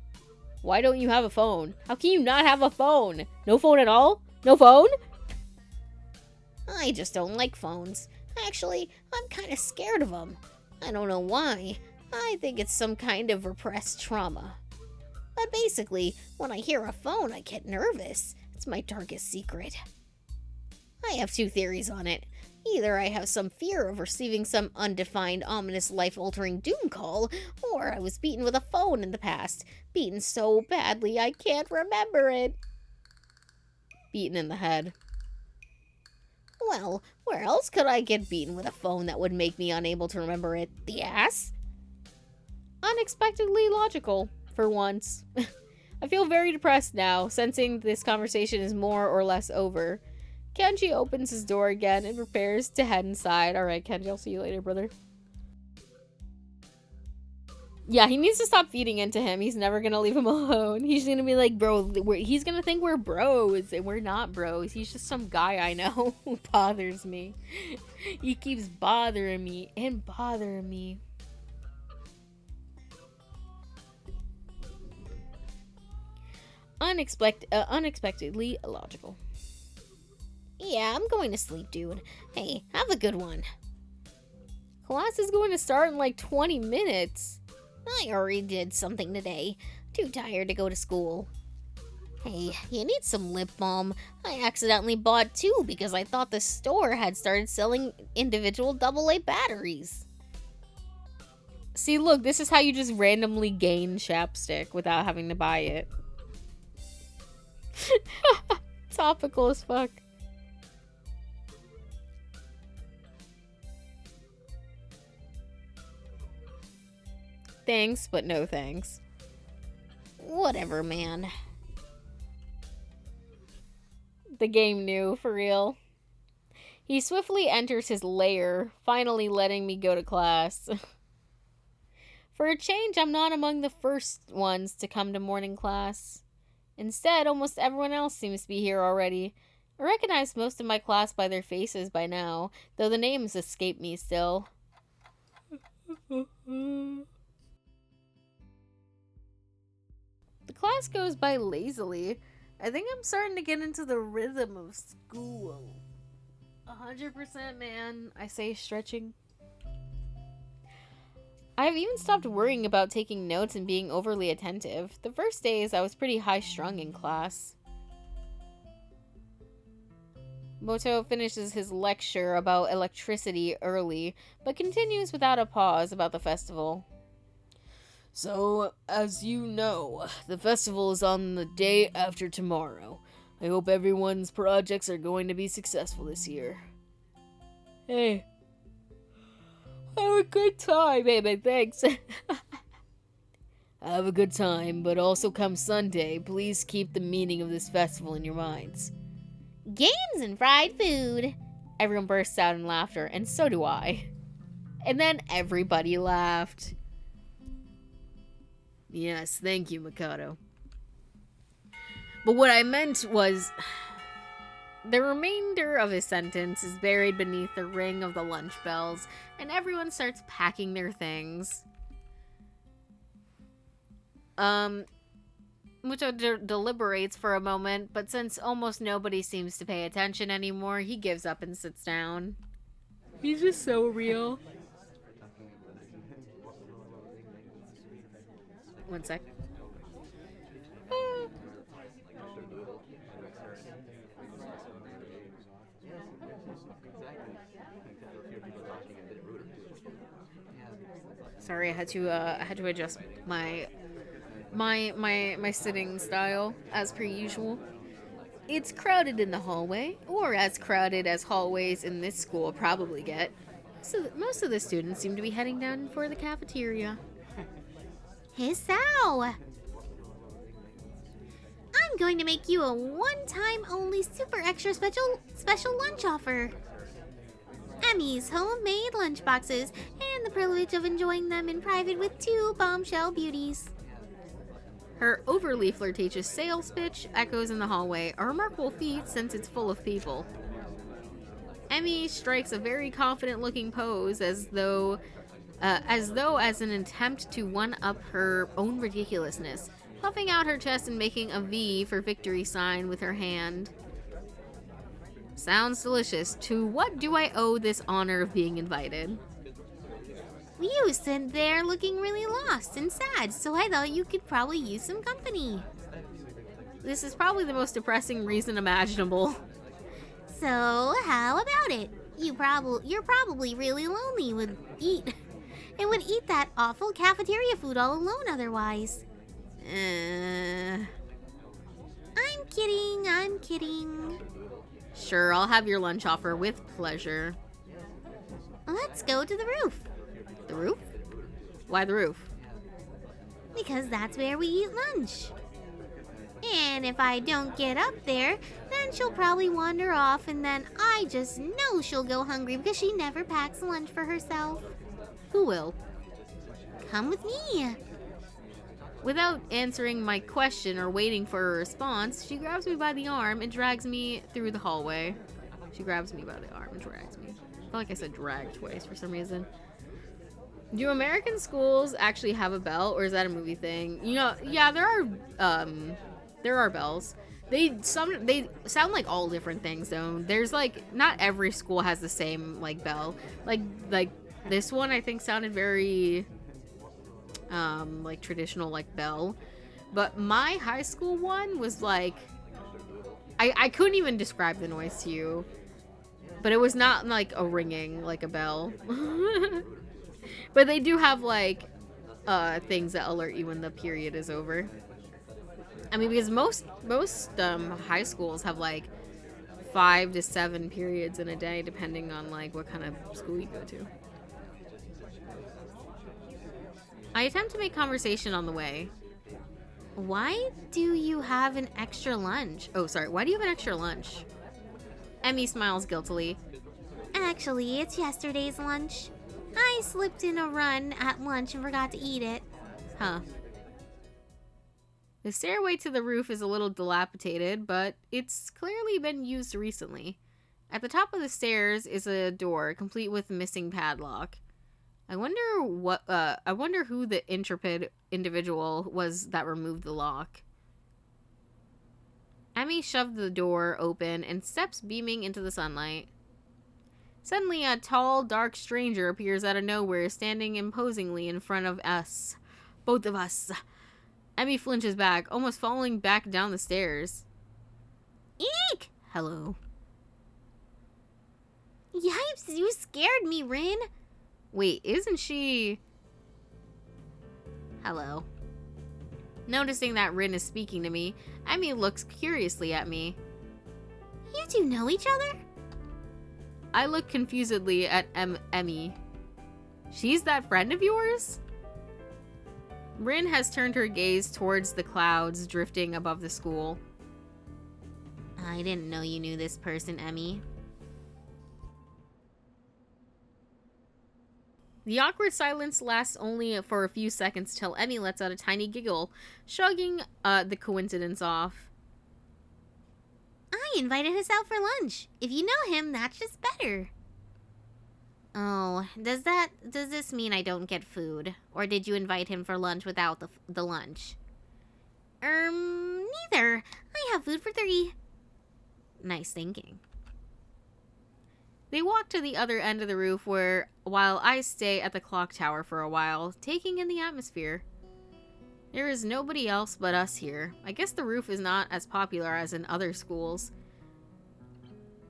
Why don't you have a phone? How can you not have a phone? No phone at all? No phone? I just don't like phones. Actually, I'm kind of scared of them. I don't know why. I think it's some kind of repressed trauma. But basically, when I hear a phone, I get nervous. It's my darkest secret. I have two theories on it. Either I have some fear of receiving some undefined, ominous, life-altering doom call, or I was beaten with a phone in the past. Beaten so badly I can't remember it. Beaten in the head. Well, where else could I get beaten with a phone that would make me unable to remember it? The ass? Unexpectedly logical, for once. I feel very depressed now, sensing this conversation is more or less over. Kenji opens his door again and prepares to head inside. Alright, Kenji, I'll see you later, brother. Yeah, he needs to stop feeding into him. He's never gonna leave him alone. He's gonna be like, bro, he's gonna think we're bros, and we're not bros. He's just some guy I know who bothers me. He keeps bothering me and bothering me. Unexpectedly illogical. Yeah, I'm going to sleep, dude. Hey, have a good one. Class is going to start in like 20 minutes. I already did something today. Too tired to go to school. Hey, you need some lip balm. I accidentally bought two because I thought the store had started selling individual AA batteries. See, look, this is how you just randomly gain chapstick without having to buy it. Topical as fuck. Thanks, but no thanks. Whatever, man. The game knew, for real. He swiftly enters his lair, finally letting me go to class. For a change, I'm not among the first ones to come to morning class. Instead, almost everyone else seems to be here already. I recognize most of my class by their faces by now, though the names escape me still. The class goes by lazily. I think I'm starting to get into the rhythm of school. 100%, man. I say stretching. I have even stopped worrying about taking notes and being overly attentive. The first days, I was pretty high-strung in class. Moto finishes his lecture about electricity early, but continues without a pause about the festival. So, as you know, the festival is on the day after tomorrow. I hope everyone's projects are going to be successful this year. Hey. Have a good time, baby, thanks. Have a good time, but also come Sunday, please keep the meaning of this festival in your minds. Games and fried food. Everyone bursts out in laughter, and so do I. And then everybody laughed. Yes, thank you, Mikado. But what I meant was... The remainder of his sentence is buried beneath the ring of the lunch bells, and everyone starts packing their things. Mucho deliberates for a moment, but since almost nobody seems to pay attention anymore, he gives up and sits down. He's just so real. One sec. Sorry, I had to adjust my sitting style as per usual. It's crowded in the hallway, or as crowded as hallways in this school probably get. So most of the students seem to be heading down for the cafeteria. Hey, Sao! I'm going to make you a one-time only super extra special lunch offer. Emmy's homemade lunchboxes, and the privilege of enjoying them in private with 2 bombshell beauties. Her overly flirtatious sales pitch echoes in the hallway, a remarkable feat since it's full of people. Emmy strikes a very confident-looking pose as an attempt to one-up her own ridiculousness, puffing out her chest and making a V for victory sign with her hand. Sounds delicious. To what do I owe this honor of being invited? You sit there looking really lost and sad, so I thought you could probably use some company. This is probably the most depressing reason imaginable. So, how about it? You're probably really lonely and would eat that awful cafeteria food all alone otherwise. I'm kidding. Sure, I'll have your lunch offer with pleasure. Let's go to the roof. The roof? Why the roof? Because that's where we eat lunch. And if I don't get up there, then she'll probably wander off, and then I just know she'll go hungry because she never packs lunch for herself. Who will? Come with me. Without answering my question or waiting for a response, she grabs me by the arm and drags me through the hallway. She grabs me by the arm and drags me. I feel like I said drag twice for some reason. Do American schools actually have a bell, or is that a movie thing? You know, yeah, there are bells. They sound like all different things though. There's like not every school has the same like bell. Like this one I think sounded very like traditional like bell. But my high school one was like I couldn't even describe the noise to you. But it was not like a ringing like a bell. But they do have like things that alert you when the period is over. I mean, because most high schools have like 5 to 7 periods in a day, depending on like what kind of school you go to. I attempt to make conversation on the way. Why do you have an extra lunch? Oh, sorry. Why do you have an extra lunch? Emmy smiles guiltily. Actually, it's yesterday's lunch. I slipped in a run at lunch and forgot to eat it. Huh. The stairway to the roof is a little dilapidated, but it's clearly been used recently. At the top of the stairs is a door, complete with missing padlock. I wonder who the intrepid individual was that removed the lock. Emmy shoved the door open and steps beaming into the sunlight. Suddenly, a tall, dark stranger appears out of nowhere, standing imposingly in front of us. Both of us. Emmy flinches back, almost falling back down the stairs. Eek! Hello. Yipes, you scared me, Rin. Wait, isn't she... Hello. Noticing that Rin is speaking to me, Emmy looks curiously at me. You two know each other? I look confusedly at Emmy. She's that friend of yours? Rin has turned her gaze towards the clouds drifting above the school. I didn't know you knew this person, Emmy. The awkward silence lasts only for a few seconds till Emmy lets out a tiny giggle, shrugging the coincidence off. I invited us out for lunch. If you know him, that's just better. Oh, does this mean I don't get food? Or did you invite him for lunch without the lunch? Neither. I have food for 3. Nice thinking. They walk to the other end of the roof while I stay at the clock tower for a while, taking in the atmosphere. There is nobody else but us here. I guess the roof is not as popular as in other schools.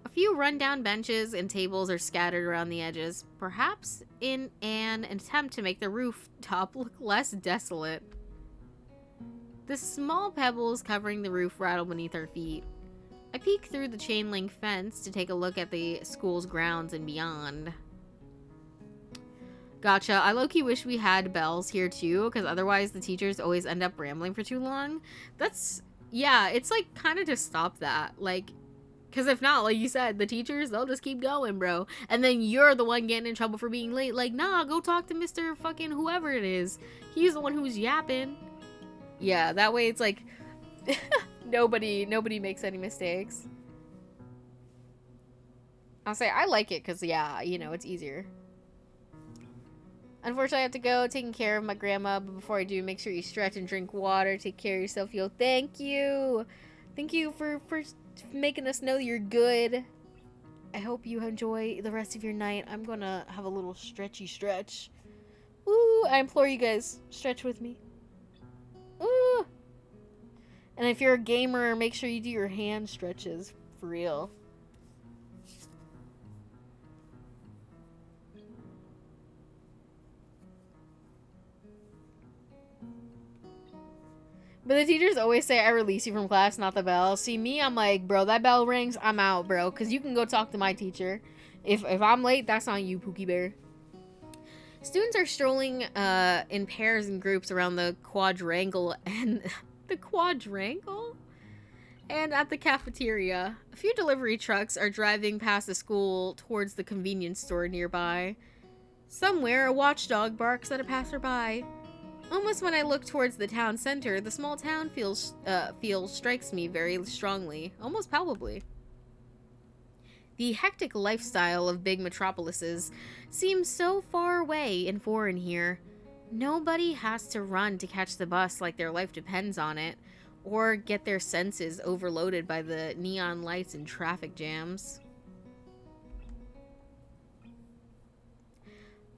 A few rundown benches and tables are scattered around the edges, perhaps in an attempt to make the rooftop look less desolate. The small pebbles covering the roof rattle beneath our feet. I peek through the chain link fence to take a look at the school's grounds and beyond. Gotcha. I low-key wish we had bells here too, because otherwise the teachers always end up rambling for too long. Yeah, it's like kind of to stop that. Like, because if not, like you said, the teachers, they'll just keep going, bro. And then you're the one getting in trouble for being late. Like, nah, go talk to Mr. fucking whoever it is. He's the one who's yapping. Yeah, that way it's like... nobody makes any mistakes. I'll say I like it because, yeah, you know, it's easier. Unfortunately, I have to go taking care of my grandma, but before I do, make sure you stretch and drink water. Take care of yourself, yo. Thank you. Thank you for making us know you're good. I hope you enjoy the rest of your night. I'm gonna have a little stretchy stretch. Ooh, I implore you guys, stretch with me. Ooh. And if you're a gamer, make sure you do your hand stretches, for real. But the teachers always say I release you from class, not the bell. See, me, I'm like, bro, that bell rings, I'm out, bro. Because you can go talk to my teacher. If I'm late, that's on you, Pookie Bear. Students are strolling in pairs and groups around the quadrangle and... The quadrangle? And at the cafeteria. A few delivery trucks are driving past the school towards the convenience store nearby. Somewhere, a watchdog barks at a passerby. Almost when I look towards the town center, the small town feel strikes me very strongly, almost palpably. The hectic lifestyle of big metropolises seems so far away and foreign here. Nobody has to run to catch the bus like their life depends on it, or get their senses overloaded by the neon lights and traffic jams.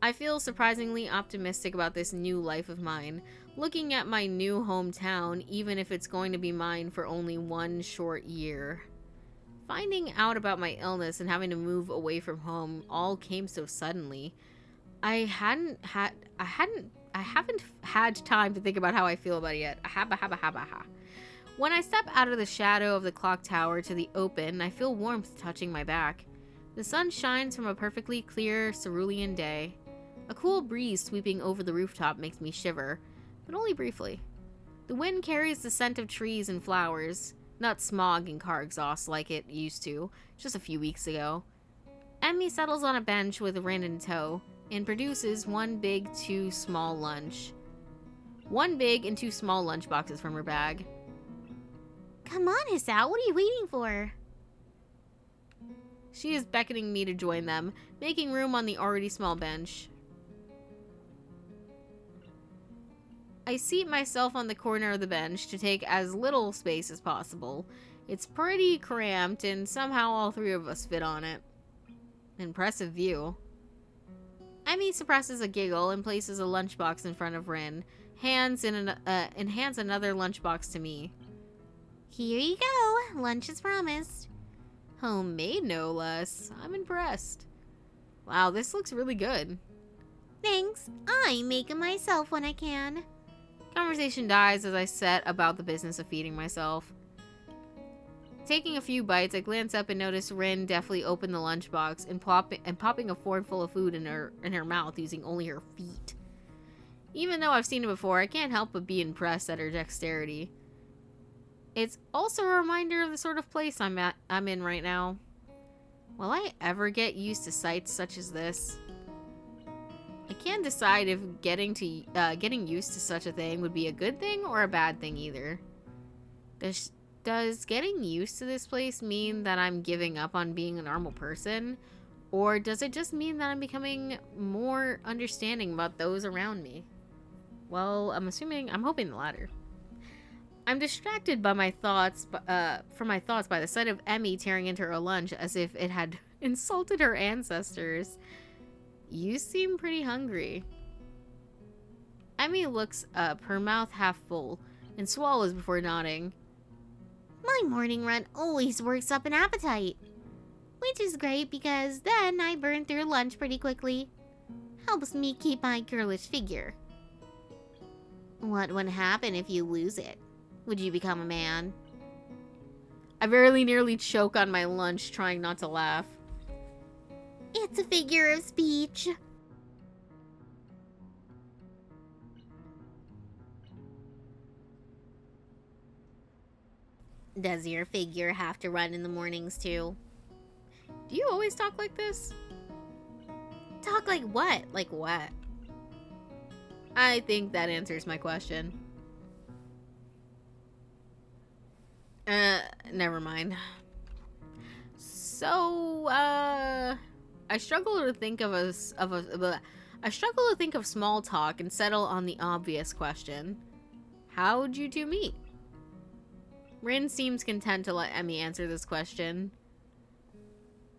I feel surprisingly optimistic about this new life of mine, looking at my new hometown, even if it's going to be mine for only 1 short year. Finding out about my illness and having to move away from home all came so suddenly. I haven't had time to think about how I feel about it yet. When I step out of the shadow of the clock tower to the open, I feel warmth touching my back. The sun shines from a perfectly clear cerulean day. A cool breeze sweeping over the rooftop makes me shiver, but only briefly. The wind carries the scent of trees and flowers, not smog and car exhaust like it used to, just a few weeks ago. Emmy settles on a bench with Rin in tow and produces one big and two small lunchboxes from her bag. Come on, Hisao, what are you waiting for? She is beckoning me to join them, making room on the already small bench. I seat myself on the corner of the bench to take as little space as possible. It's pretty cramped, and somehow all three of us fit on it. Impressive view. Emmy suppresses a giggle and places a lunchbox in front of Rin, hands another lunchbox to me. Here you go. Lunch is promised. Homemade, no less. I'm impressed. Wow, this looks really good. Thanks. I make 'em myself when I can. Conversation dies as I set about the business of feeding myself. Taking a few bites, I glance up and notice Rin deftly open the lunchbox and popping a fork full of food in her mouth using only her feet. Even though I've seen it before, I can't help but be impressed at her dexterity. It's also a reminder of the sort of place I'm in right now. Will I ever get used to sights such as this? I can't decide if getting used to such a thing would be a good thing or a bad thing either. Does getting used to this place mean that I'm giving up on being a normal person? Or does it just mean that I'm becoming more understanding about those around me? Well, I'm hoping the latter. I'm distracted by my thoughts, by the sight of Emmy tearing into her lunch as if it had insulted her ancestors. You seem pretty hungry. Emmy looks up, her mouth half full, and swallows before nodding. My morning run always works up an appetite. Which is great because then I burn through lunch pretty quickly. Helps me keep my girlish figure. What would happen if you lose it? Would you become a man? I very nearly choke on my lunch trying not to laugh. It's a figure of speech. Does your figure have to run in the mornings too? Do you always talk like this? Talk like what? Like what? I think that answers my question. Never mind. So, I struggle to think of small talk and settle on the obvious question. How'd you two meet? Rin seems content to let Emmy answer this question.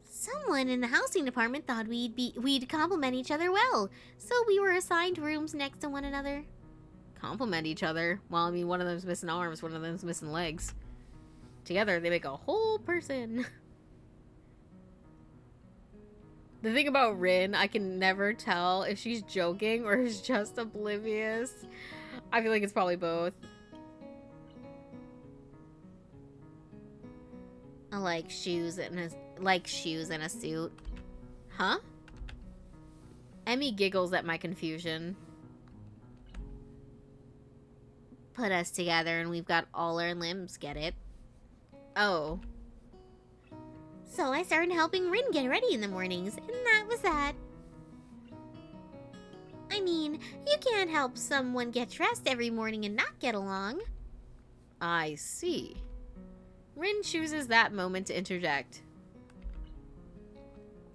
Someone in the housing department thought we'd complement each other well, so we were assigned rooms next to one another. Complement each other? Well, I mean, one of them's missing arms, one of them's missing legs. Together, they make a whole person. The thing about Rin, I can never tell if she's joking or is just oblivious. I feel like it's probably both. Like shoes in a suit. Huh? Emmy giggles at my confusion. Put us together and we've got all our limbs, get it? Oh. So I started helping Rin get ready in the mornings, and that was that. I mean, you can't help someone get dressed every morning and not get along. I see. Rin chooses that moment to interject.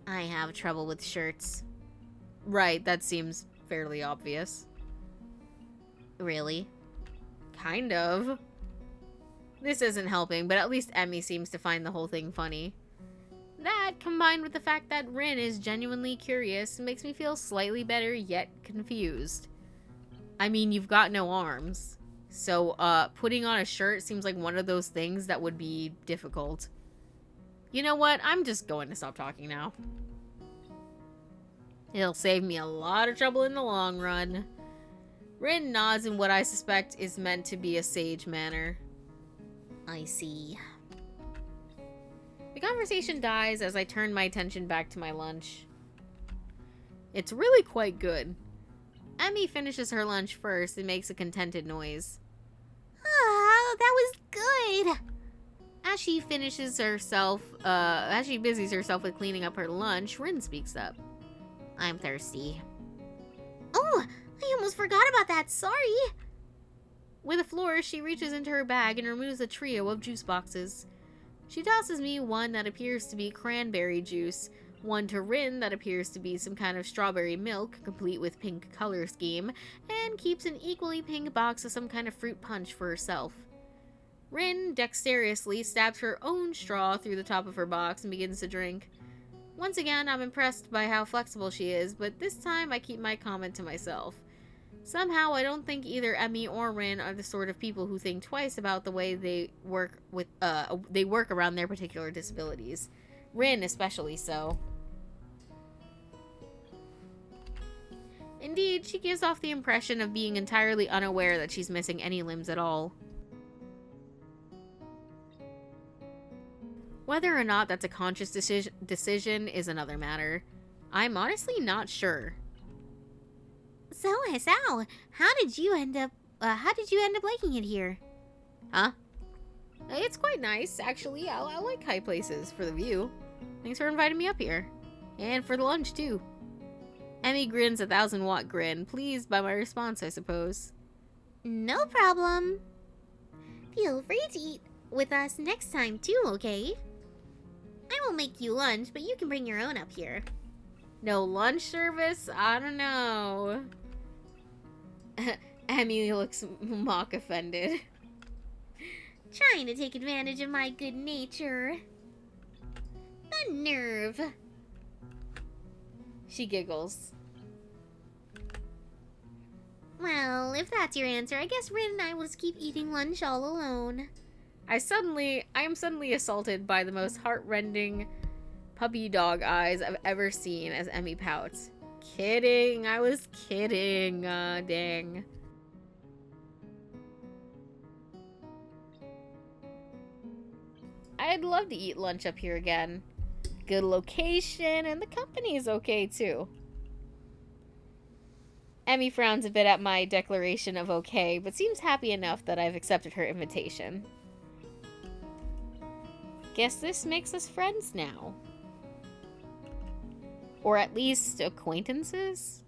I have trouble with shirts. Right, that seems fairly obvious. Really? Kind of. This isn't helping, but at least Emmy seems to find the whole thing funny. That, combined with the fact that Rin is genuinely curious, makes me feel slightly better yet confused. I mean, you've got no arms. So, putting on a shirt seems like one of those things that would be difficult. You know what? I'm just going to stop talking now. It'll save me a lot of trouble in the long run. Rin nods in what I suspect is meant to be a sage manner. I see. The conversation dies as I turn my attention back to my lunch. It's really quite good. Emmy finishes her lunch first and makes a contented noise. Ah, that was good. As she busies herself with cleaning up her lunch, Rin speaks up. I'm thirsty. Oh, I almost forgot about that. Sorry. With a flourish, she reaches into her bag and removes a trio of juice boxes. She tosses me one that appears to be cranberry juice, one to Rin that appears to be some kind of strawberry milk, complete with pink color scheme, and keeps an equally pink box of some kind of fruit punch for herself. Rin dexterously stabs her own straw through the top of her box and begins to drink. Once again, I'm impressed by how flexible she is, but this time I keep my comment to myself. Somehow, I don't think either Emmy or Rin are the sort of people who think twice about the way they work around their particular disabilities. Rin especially so. Indeed, she gives off the impression of being entirely unaware that she's missing any limbs at all. Whether or not that's a conscious decision is another matter. I'm honestly not sure. So, Esau, how did you end up liking it here? Huh? It's quite nice, actually. I like high places for the view. Thanks for inviting me up here. And for the lunch, too. Emmy grins a 1,000-watt grin, pleased by my response, I suppose. No problem. Feel free to eat with us next time, too, okay? I will make you lunch, but you can bring your own up here. No lunch service? I don't know. Emmy looks mock offended. Trying to take advantage of my good nature. The nerve. She giggles. Well, if that's your answer, I guess Rin and I will just keep eating lunch all alone. I am suddenly assaulted by the most heart-rending puppy dog eyes I've ever seen as Emmy pouts. Kidding, I was kidding, dang. I'd love to eat lunch up here again. Good location, and the company's okay too. Emmy frowns a bit at my declaration of okay, but seems happy enough that I've accepted her invitation. Guess this makes us friends now. Or at least acquaintances?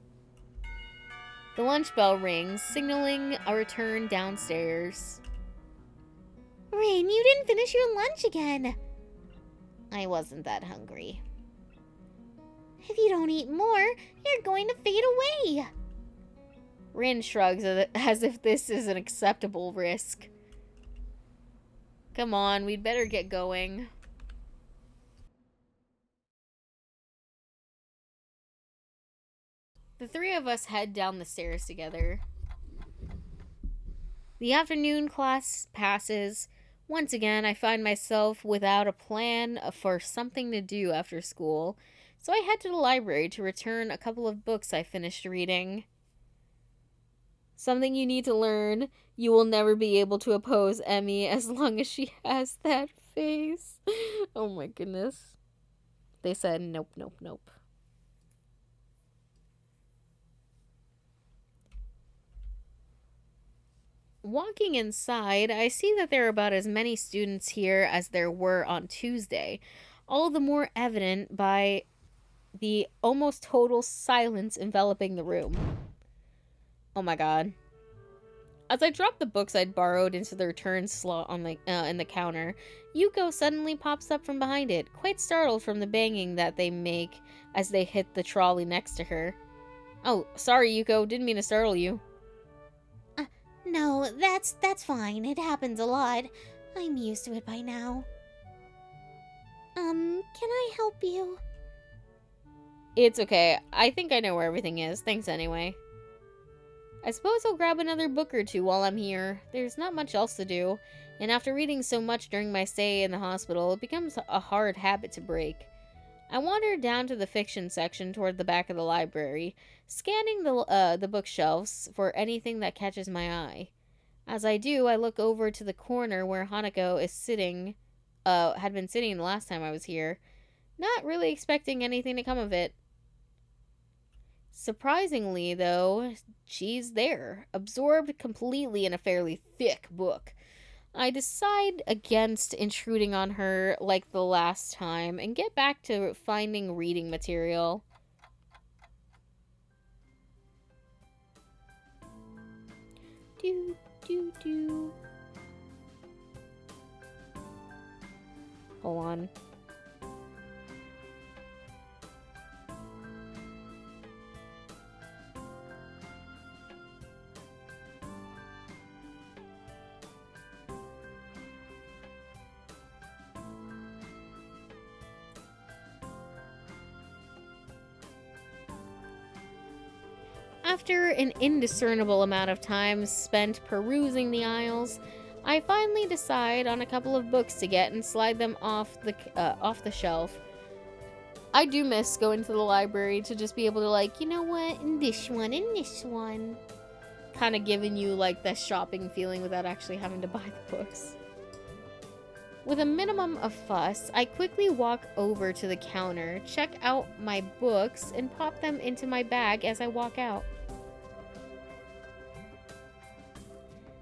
The lunch bell rings, signaling a return downstairs. Rin, you didn't finish your lunch again. I wasn't that hungry. If you don't eat more, you're going to fade away. Rin shrugs as if this is an acceptable risk. Come on, we'd better get going. The three of us head down the stairs together. The afternoon class passes. Once again, I find myself without a plan for something to do after school, so I head to the library to return a couple of books I finished reading. Something you need to learn. You will never be able to oppose Emmy as long as she has that face. Oh my goodness. They said nope, nope, nope. Walking inside, I see that there are about as many students here as there were on Tuesday, all the more evident by the almost total silence enveloping the room. Oh my god. As I drop the books I'd borrowed into the return slot on the in the counter, Yuko suddenly pops up from behind it, quite startled from the banging that they make as they hit the trolley next to her. Oh, sorry Yuko, didn't mean to startle you. No, that's fine. It happens a lot. I'm used to it by now. Can I help you? It's okay. I think I know where everything is. Thanks anyway. I suppose I'll grab another book or two while I'm here. There's not much else to do, and after reading so much during my stay in the hospital, it becomes a hard habit to break. I wander down to the fiction section toward the back of the library, scanning the bookshelves for anything that catches my eye. As I do, I look over to the corner where Hanako is sitting, had been sitting the last time I was here, not really expecting anything to come of it. Surprisingly, though, she's there, absorbed completely in a fairly thick book. I decide against intruding on her like the last time and get back to finding reading material. Do, do, do. Hold on. After an indiscernible amount of time spent perusing the aisles, I finally decide on a couple of books to get and slide them off the shelf. I do miss going to the library to just be able to, like, you know what, and this one, and this one. Kind of giving you, like, the shopping feeling without actually having to buy the books. With a minimum of fuss, I quickly walk over to the counter, check out my books, and pop them into my bag as I walk out.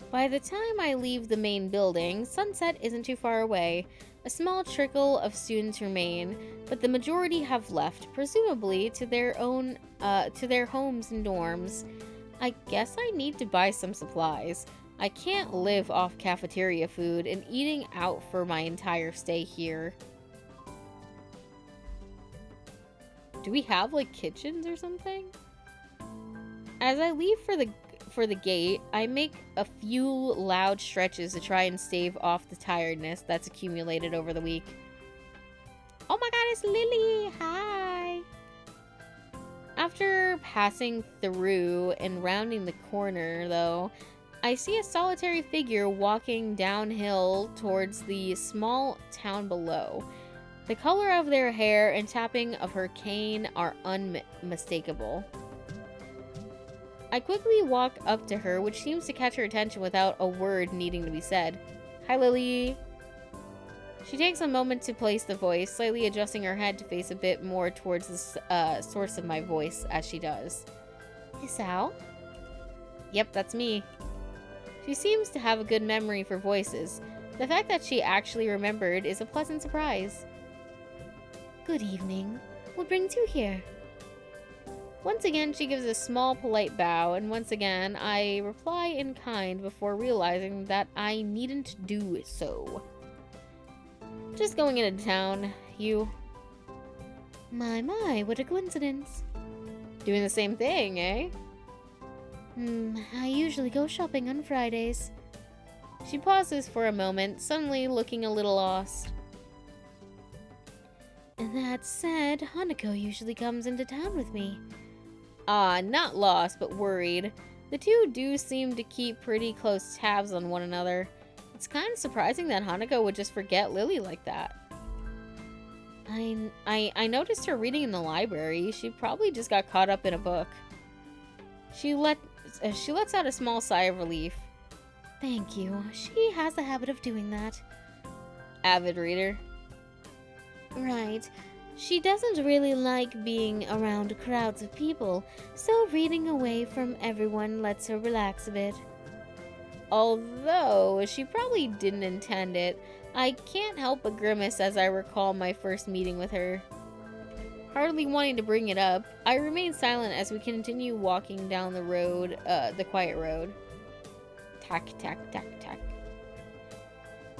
By the time I leave the main building, sunset isn't too far away. A small trickle of students remain, but the majority have left, presumably to their homes and dorms. I guess I need to buy some supplies. I can't live off cafeteria food and eating out for my entire stay here. Do we have, like, kitchens or something? As I leave for the gate, I make a few loud stretches to try and stave off the tiredness that's accumulated over the week. Oh my god, it's Lily! Hi! After passing through and rounding the corner, though, I see a solitary figure walking downhill towards the small town below. The color of their hair and tapping of her cane are unmistakable. I quickly walk up to her, which seems to catch her attention without a word needing to be said. Hi, Lily. She takes a moment to place the voice, slightly adjusting her head to face a bit more towards the source of my voice as she does. Hisao? Yep, that's me. She seems to have a good memory for voices. The fact that she actually remembered is a pleasant surprise. Good evening. What brings you here? Once again, she gives a small, polite bow, and once again, I reply in kind before realizing that I needn't do so. Just going into town, you. My, what a coincidence. Doing the same thing, eh? I usually go shopping on Fridays. She pauses for a moment, suddenly looking a little lost. That said, Hanako usually comes into town with me. Not lost, but worried. The two do seem to keep pretty close tabs on one another. It's kind of surprising that Hanako would just forget Lily like that. I noticed her reading in the library. She probably just got caught up in a book. She lets out a small sigh of relief. Thank you. She has a habit of doing that. Avid reader. Right. She doesn't really like being around crowds of people, so reading away from everyone lets her relax a bit. Although she probably didn't intend it, I can't help but grimace as I recall my first meeting with her. Hardly wanting to bring it up, I remain silent as we continue walking down the road, the quiet road. Tack, tack, tack, tack.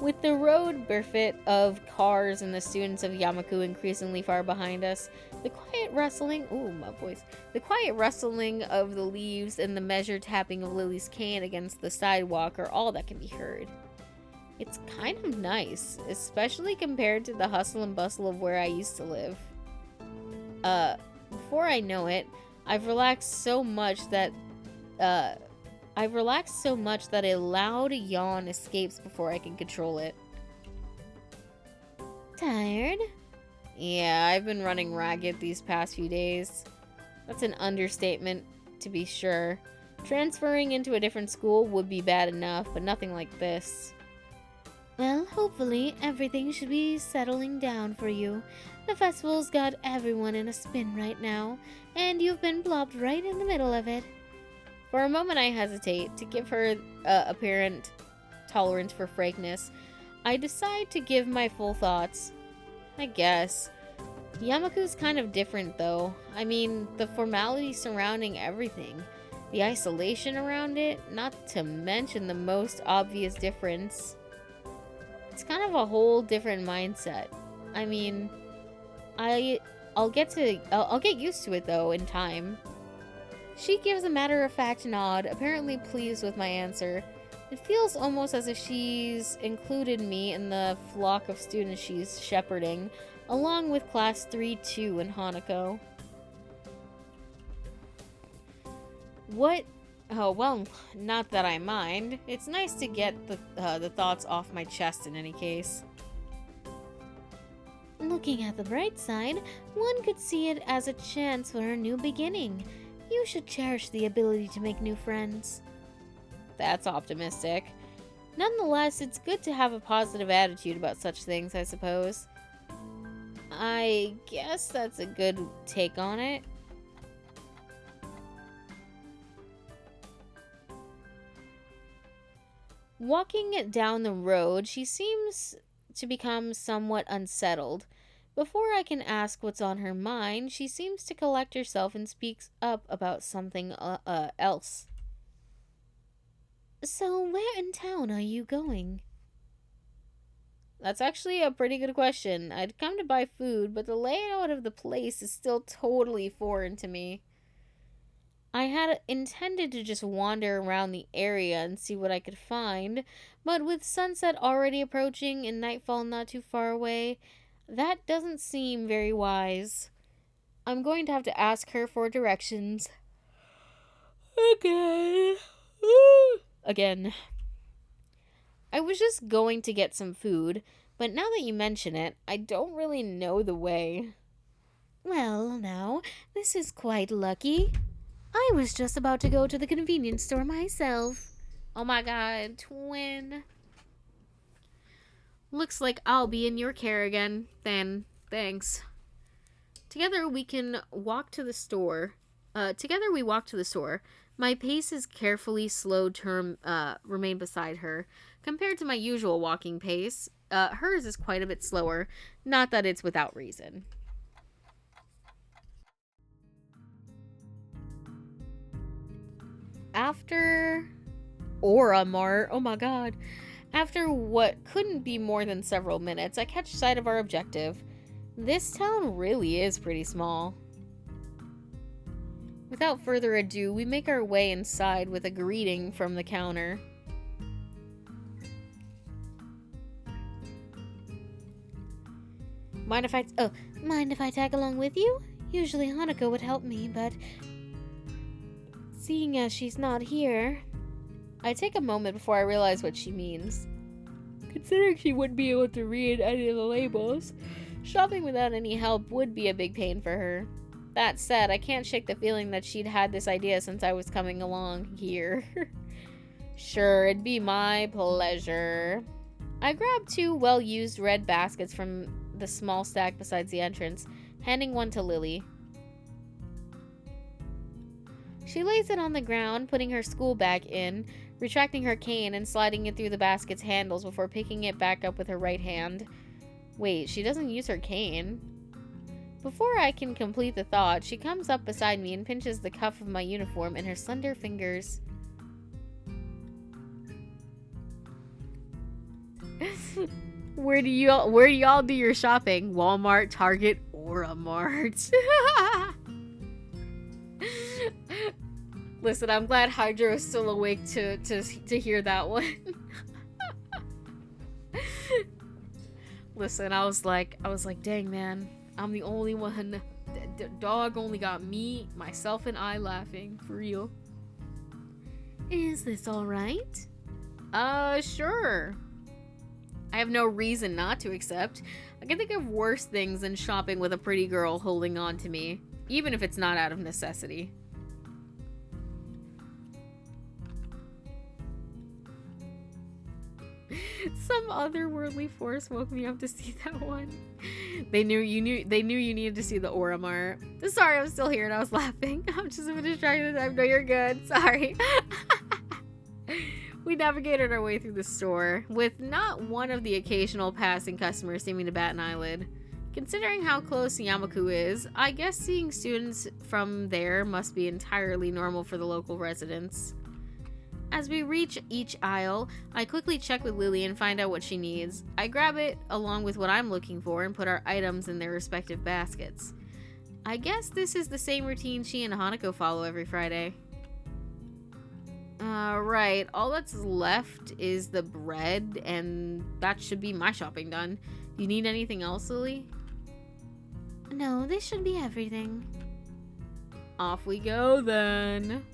With the road bereft of cars and the students of Yamaku increasingly far behind us, the quiet rustling of the leaves and the measured tapping of Lily's cane against the sidewalk are all that can be heard. It's kind of nice, especially compared to the hustle and bustle of where I used to live. Before I know it, I've relaxed so much that a loud yawn escapes before I can control it. Tired? Yeah, I've been running ragged these past few days. That's an understatement, to be sure. Transferring into a different school would be bad enough, but nothing like this. Well, hopefully everything should be settling down for you. The festival's got everyone in a spin right now, and you've been blobbed right in the middle of it. For a moment, I hesitate to give her apparent tolerance for frankness. I decide to give my full thoughts. I guess. Yamaku's kind of different, though. I mean, the formality surrounding everything, the isolation around it, not to mention the most obvious difference. It's kind of a whole different mindset. I mean, I'll get used to it though in time. She gives a matter-of-fact nod, apparently pleased with my answer. It feels almost as if she's included me in the flock of students she's shepherding, along with Class 3-2 in Hanako. What? Oh, well, not that I mind. It's nice to get the thoughts off my chest in any case. Looking at the bright side, one could see it as a chance for a new beginning. You should cherish the ability to make new friends. That's optimistic. Nonetheless, it's good to have a positive attitude about such things, I suppose. I guess that's a good take on it. Walking down the road, she seems to become somewhat unsettled. Before I can ask what's on her mind, she seems to collect herself and speaks up about something else. So, where in town are you going? That's actually a pretty good question. I'd come to buy food, but the layout of the place is still totally foreign to me. I had intended to just wander around the area and see what I could find, but with sunset already approaching and nightfall not too far away, that doesn't seem very wise. I'm going to have to ask her for directions. Okay. Again. I was just going to get some food, but now that you mention it, I don't really know the way. Well, now, this is quite lucky. I was just about to go to the convenience store myself. Oh my god, twin. Looks like I'll be in your care again, then. Thanks. Together we walk to the store. My pace is carefully slowed to remain beside her. Compared to my usual walking pace, hers is quite a bit slower. Not that it's without reason. After Aura Mart, oh my god. After what couldn't be more than several minutes, I catch sight of our objective. This town really is pretty small. Without further ado, we make our way inside with a greeting from the counter. Mind if I tag along with you? Usually Hanako would help me, but seeing as she's not here... I take a moment before I realize what she means. Considering she wouldn't be able to read any of the labels, shopping without any help would be a big pain for her. That said, I can't shake the feeling that she'd had this idea since I was coming along here. Sure, it'd be my pleasure. I grab 2 well-used red baskets from the small stack beside the entrance, handing one to Lily. She lays it on the ground, putting her school bag in, retracting her cane and sliding it through the basket's handles before picking it back up with her right hand. Wait, she doesn't use her cane. Before I can complete the thought, she comes up beside me and pinches the cuff of my uniform in her slender fingers. Where do y'all do your shopping? Walmart, Target, or a Mart? Listen, I'm glad Hydro is still awake to hear that one. Listen, I was like, dang man, I'm the only one. Dog only got me, myself, and I laughing for real. Is this all right? Sure. I have no reason not to accept. I can think of worse things than shopping with a pretty girl holding on to me, even if it's not out of necessity. Some otherworldly force woke me up to see that one. They knew you needed to see the Oramar. Sorry, I'm still here and I was laughing. I'm just a bit distracted. I know you're good. Sorry. We navigated our way through the store, with not one of the occasional passing customers seeming to bat an eyelid. Considering how close Yamaku is, I guess seeing students from there must be entirely normal for the local residents. As we reach each aisle, I quickly check with Lily and find out what she needs. I grab it along with what I'm looking for and put our items in their respective baskets. I guess this is the same routine she and Hanako follow every Friday. Right. All that's left is the bread, and that should be my shopping done. Do you need anything else, Lily? No, this should be everything. Off we go, then.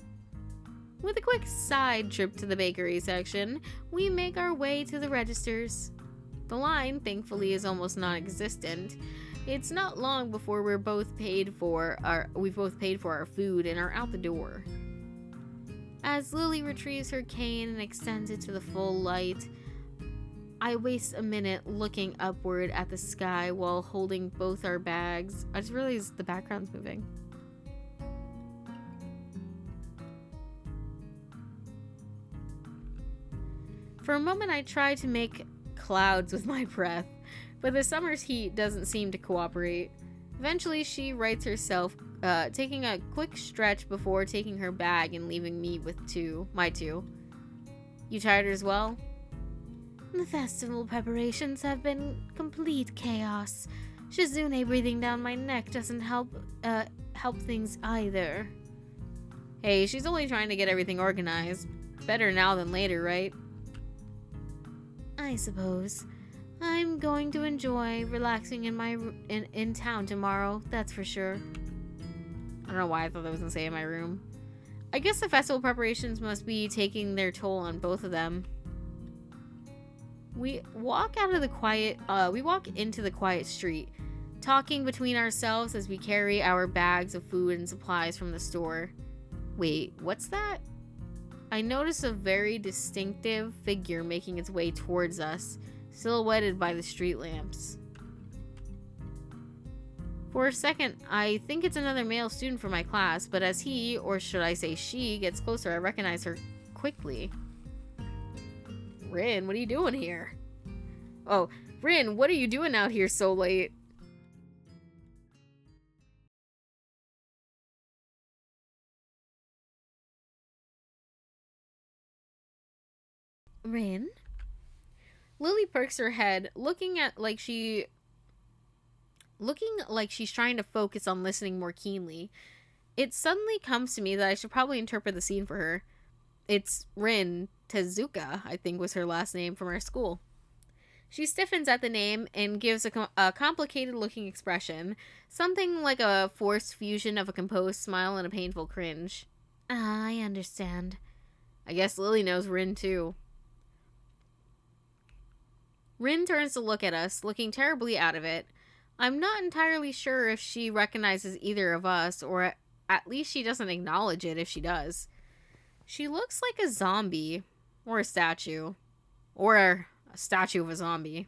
With a quick side trip to the bakery section, we make our way to the registers. The line, thankfully, is almost non-existent. It's not long before we've both paid for our food and are out the door. As Lily retrieves her cane and extends it to the full light, I waste a minute looking upward at the sky while holding both our bags. I just realized the background's moving. For a moment, I try to make clouds with my breath, but the summer's heat doesn't seem to cooperate. Eventually, she rights herself, taking a quick stretch before taking her bag and leaving me with my two. You tired as well? The festival preparations have been complete chaos. Shizune breathing down my neck doesn't help things either. Hey, she's only trying to get everything organized. Better now than later, right? I suppose. I'm going to enjoy relaxing in town tomorrow, that's for sure. I don't know why I thought that was gonna say in my room. I guess the festival preparations must be taking their toll on both of them. We walk into the quiet street, talking between ourselves as we carry our bags of food and supplies from the store. Wait, what's that? I notice a very distinctive figure making its way towards us, silhouetted by the street lamps. For a second, I think it's another male student from my class, but as he, or should I say she, gets closer, I recognize her quickly. Rin, what are you doing here? Oh, Rin, what are you doing out here so late? Rin? Lily perks her head, looking like she's trying to focus on listening more keenly. It suddenly comes to me that I should probably interpret the scene for her. It's Rin Tezuka, I think was her last name from our school. She stiffens at the name and gives a complicated-looking expression, something like a forced fusion of a composed smile and a painful cringe. I understand. I guess Lily knows Rin, too. Rin turns to look at us, looking terribly out of it. I'm not entirely sure if she recognizes either of us, or at least she doesn't acknowledge it if she does. She looks like a zombie, or a statue, or a statue of a zombie.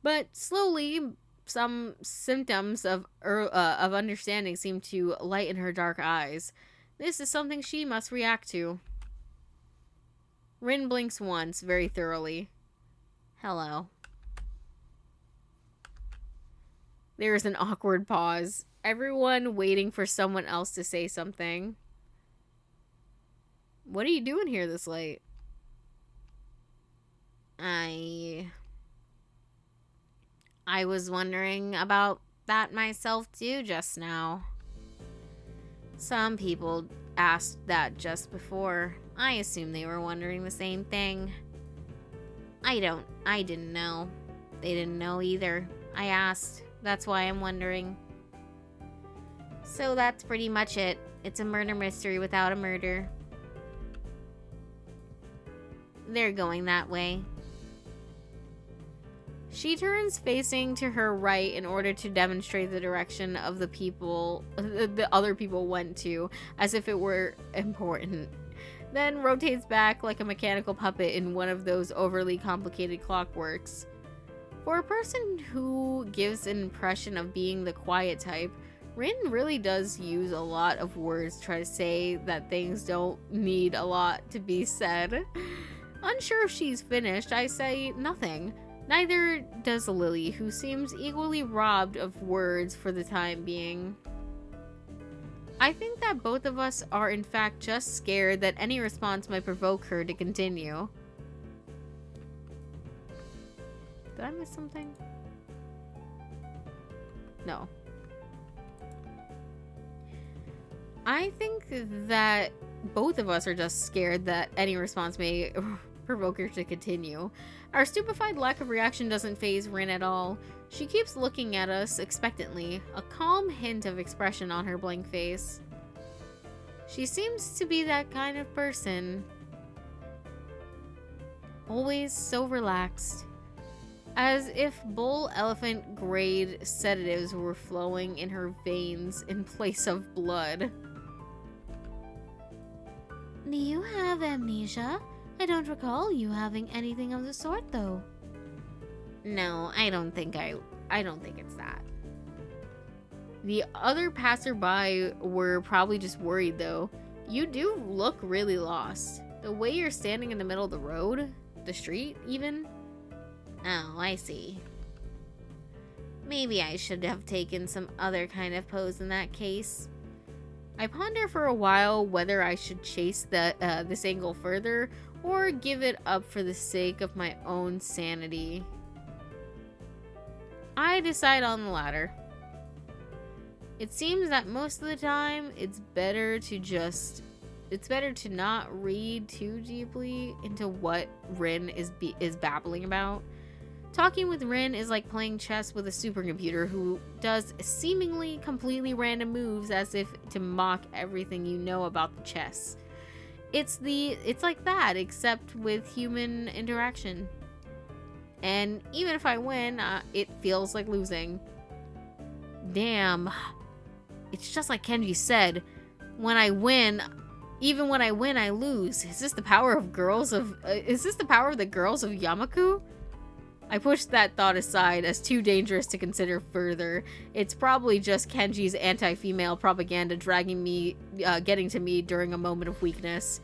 But slowly, some symptoms of understanding seem to lighten her dark eyes. This is something she must react to. Rin blinks once, very thoroughly. Hello. There is an awkward pause. Everyone waiting for someone else to say something. What are you doing here this late? I was wondering about that myself too just now. Some people asked that just before. I assume they were wondering the same thing. I didn't know. They didn't know either. I asked. That's why I'm wondering. So that's pretty much it. It's a murder mystery without a murder. They're going that way. She turns facing to her right in order to demonstrate the direction of the other people went to, as if it were important. then rotates back like a mechanical puppet in one of those overly complicated clockworks. For a person who gives an impression of being the quiet type, Rin really does use a lot of words to try to say that things don't need a lot to be said. Unsure if she's finished, I say nothing. Neither does Lily, who seems equally robbed of words for the time being. I think that both of us are in fact just scared that any response might provoke her to continue. Did I miss something? No. I think that both of us are just scared that any response may provoke her to continue. Our stupefied lack of reaction doesn't faze Rin at all. She keeps looking at us expectantly, a calm hint of expression on her blank face. She seems to be that kind of person. Always so relaxed. As if bull elephant grade sedatives were flowing in her veins in place of blood. Do you have amnesia? I don't recall you having anything of the sort, though. No, I don't think it's that. The other passerby were probably just worried, though. You do look really lost. The way you're standing in the middle of the road, the street, even. Oh, I see. Maybe I should have taken some other kind of pose in that case. I ponder for a while whether I should chase this angle further or give it up for the sake of my own sanity. I decide on the latter. It seems that most of the time it's better to not read too deeply into what Rin is babbling about. Talking with Rin is like playing chess with a supercomputer who does seemingly completely random moves as if to mock everything you know about the chess. It's like that, except with human interaction. And even if I win, it feels like losing. Damn. It's just like Kenji said. When I win, even when I win, I lose. Is this the power of the girls of Yamaku? I pushed that thought aside as too dangerous to consider further. It's probably just Kenji's anti-female propaganda getting to me during a moment of weakness.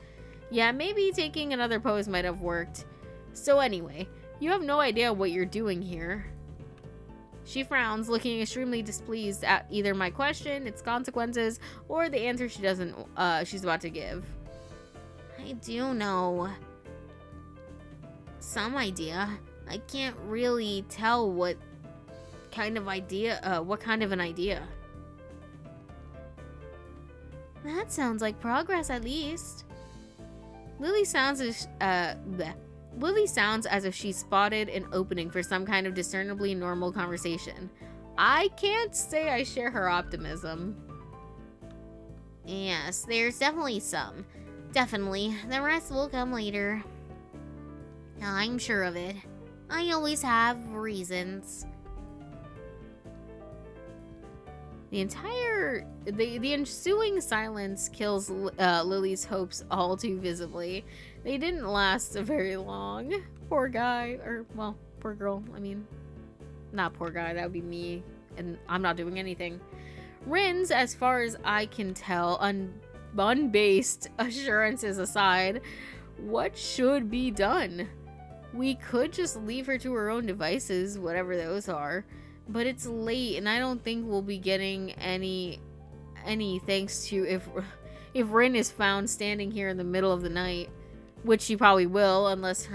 Yeah, maybe taking another pose might have worked. So anyway, you have no idea what you're doing here. She frowns, looking extremely displeased at either my question, its consequences, or the answer she's about to give. I do know some idea. I can't really tell what kind of an idea. That sounds like progress, at least. Lily sounds as if she spotted an opening for some kind of discernibly normal conversation. I can't say I share her optimism. Yes, there's definitely some. Definitely. The rest will come later. I'm sure of it. I always have reasons. The ensuing silence kills Lily's hopes all too visibly. They didn't last very long. Poor guy, poor girl. I mean, not poor guy, that would be me, and I'm not doing anything. Rin's, as far as I can tell, unbased assurances aside, what should be done? We could just leave her to her own devices, whatever those are. But it's late, and I don't think we'll be getting any thanks to if Rin is found standing here in the middle of the night, which she probably will, unless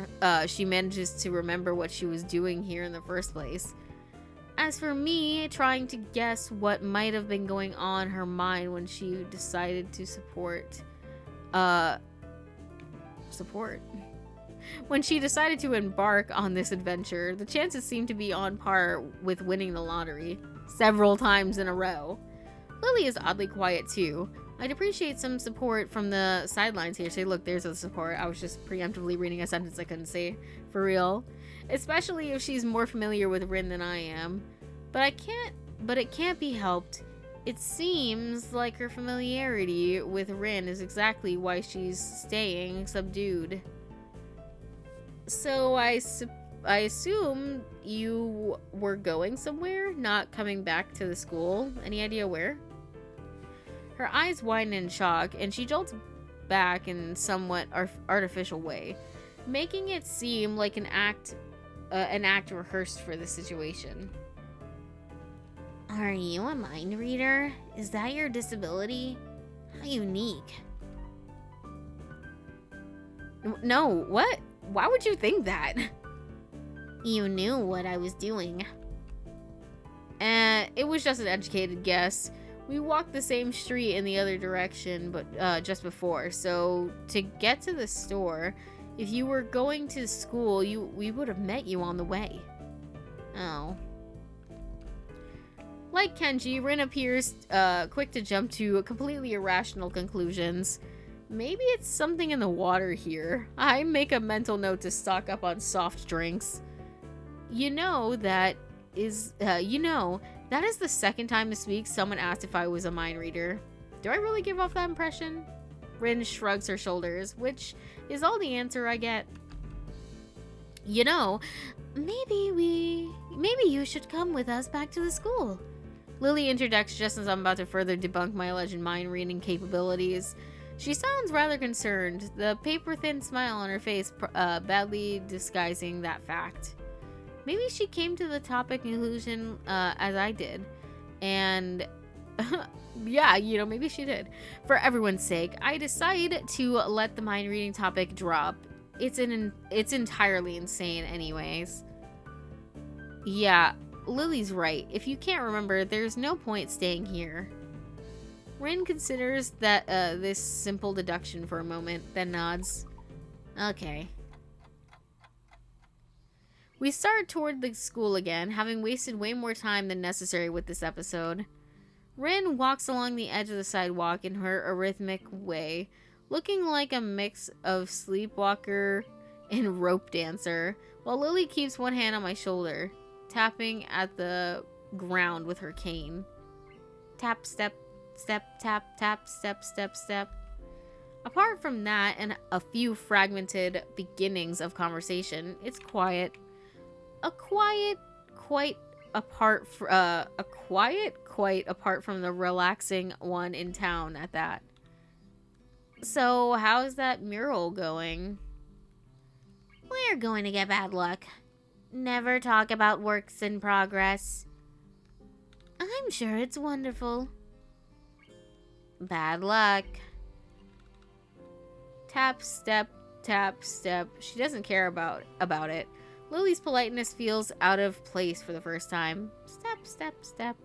she manages to remember what she was doing here in the first place. As for me, trying to guess what might have been going on in her mind when she decided to When she decided to embark on this adventure, the chances seemed to be on par with winning the lottery several times in a row. Lily is oddly quiet too. I'd appreciate some support from the sidelines here. Say, look, there's a support. I was just preemptively reading a sentence I couldn't say. For real. Especially if she's more familiar with Rin than I am. But it can't be helped. It seems like her familiarity with Rin is exactly why she's staying subdued. So I assume you were going somewhere, not coming back to the school. Any idea where? Her eyes widen in shock, and she jolts back in somewhat artificial way, making it seem like an act rehearsed for the situation. Are you a mind reader? Is that your disability? How unique. No, what? Why would you think that? You knew what I was doing. It was just an educated guess. We walked the same street in the other direction, but just before. So to get to the store, if you were going to school, we would have met you on the way. Oh. Like Kenji, Rin appears quick to jump to completely irrational conclusions. Maybe it's something in the water here. I make a mental note to stock up on soft drinks. That is the second time this week someone asked if I was a mind reader. Do I really give off that impression? Rin shrugs her shoulders, which is all the answer I get. Maybe you should come with us back to the school. Lily interjects just as I'm about to further debunk my alleged mind-reading capabilities. She sounds rather concerned, the paper-thin smile on her face badly disguising that fact. Maybe she came to the topic conclusion as I did. And yeah, maybe she did. For everyone's sake, I decide to let the mind-reading topic drop. It's entirely insane anyways. Yeah, Lily's right. If you can't remember, there's no point staying here. Rin considers that this simple deduction for a moment, then nods. Okay. We start toward the school again, having wasted way more time than necessary with this episode. Rin walks along the edge of the sidewalk in her arrhythmic way, looking like a mix of sleepwalker and rope dancer, while Lily keeps one hand on my shoulder, tapping at the ground with her cane. Tap, step, step, tap, tap, step, step, step. Apart from that and a few fragmented beginnings of conversation, it's quiet. Quite apart from the relaxing one in town at that. So, how's that mural going? We're going to get bad luck. Never talk about works in progress. I'm sure it's wonderful. Bad luck. Tap, step, tap, step. She doesn't care about it. Lily's politeness feels out of place for the first time. Step, step, step.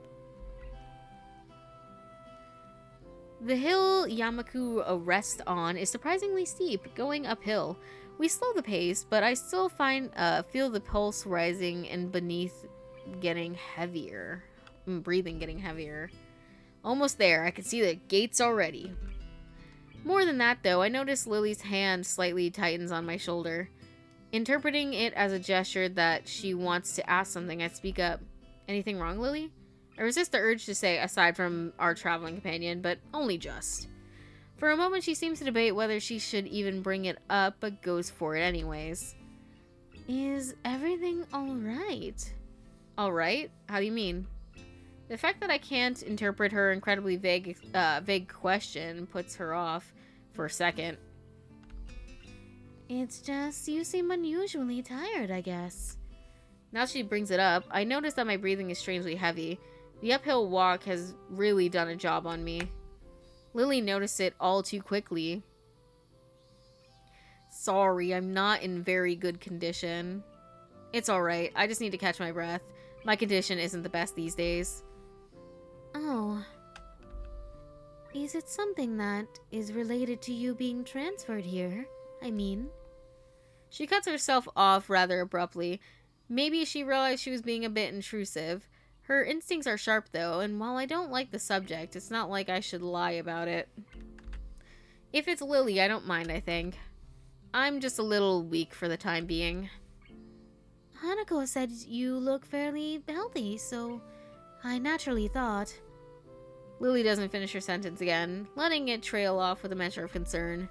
The hill Yamaku rests on is surprisingly steep, going uphill. We slow the pace, but I still feel the pulse rising and beneath getting heavier. Breathing getting heavier. Almost there. I can see the gates already. More than that, though, I notice Lily's hand slightly tightens on my shoulder. Interpreting it as a gesture that she wants to ask something, I speak up. Anything wrong, Lily? I resist the urge to say, aside from our traveling companion, but only just. For a moment, she seems to debate whether she should even bring it up, but goes for it anyways. Is everything alright? Alright? How do you mean? The fact that I can't interpret her incredibly vague question puts her off for a second. It's just you seem unusually tired, I guess. Now she brings it up, I notice that my breathing is strangely heavy. The uphill walk has really done a job on me. Lily noticed it all too quickly. Sorry, I'm not in very good condition. It's alright, I just need to catch my breath. My condition isn't the best these days. Oh. Is it something that is related to you being transferred here? I mean... She cuts herself off rather abruptly. Maybe she realized she was being a bit intrusive. Her instincts are sharp, though, and while I don't like the subject, it's not like I should lie about it. If it's Lily, I don't mind, I think. I'm just a little weak for the time being. Hanako said you look fairly healthy, so I naturally thought... Lily doesn't finish her sentence again, letting it trail off with a measure of concern.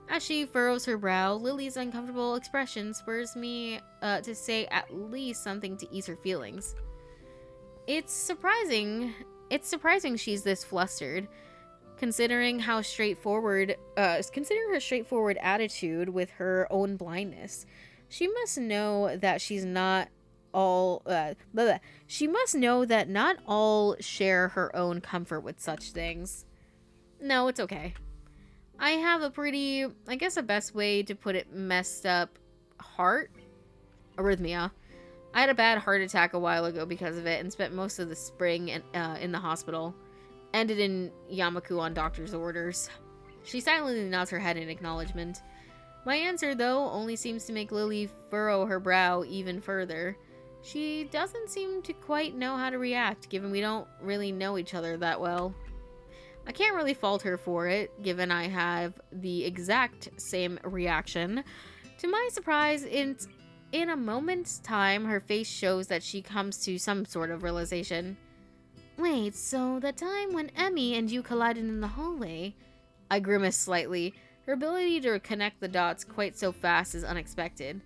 As she furrows her brow, Lily's uncomfortable expression spurs me to say at least something to ease her feelings. It's surprising. It's surprising she's this flustered, considering considering her straightforward attitude with her own blindness. She must know that she's not all. She must know that not all share her own comfort with such things. No, it's okay. I have a pretty, I guess the best way to put it, messed up heart arrhythmia. I had a bad heart attack a while ago because of it and spent most of the spring in the hospital. Ended in Yamaku on doctor's orders. She silently nods her head in acknowledgement. My answer, though, only seems to make Lily furrow her brow even further. She doesn't seem to quite know how to react, given we don't really know each other that well. I can't really fault her for it, given I have the exact same reaction. To my surprise, in a moment's time, her face shows that she comes to some sort of realization. Wait, so the time when Emmy and you collided in the hallway? I grimace slightly. Her ability to connect the dots quite so fast is unexpected.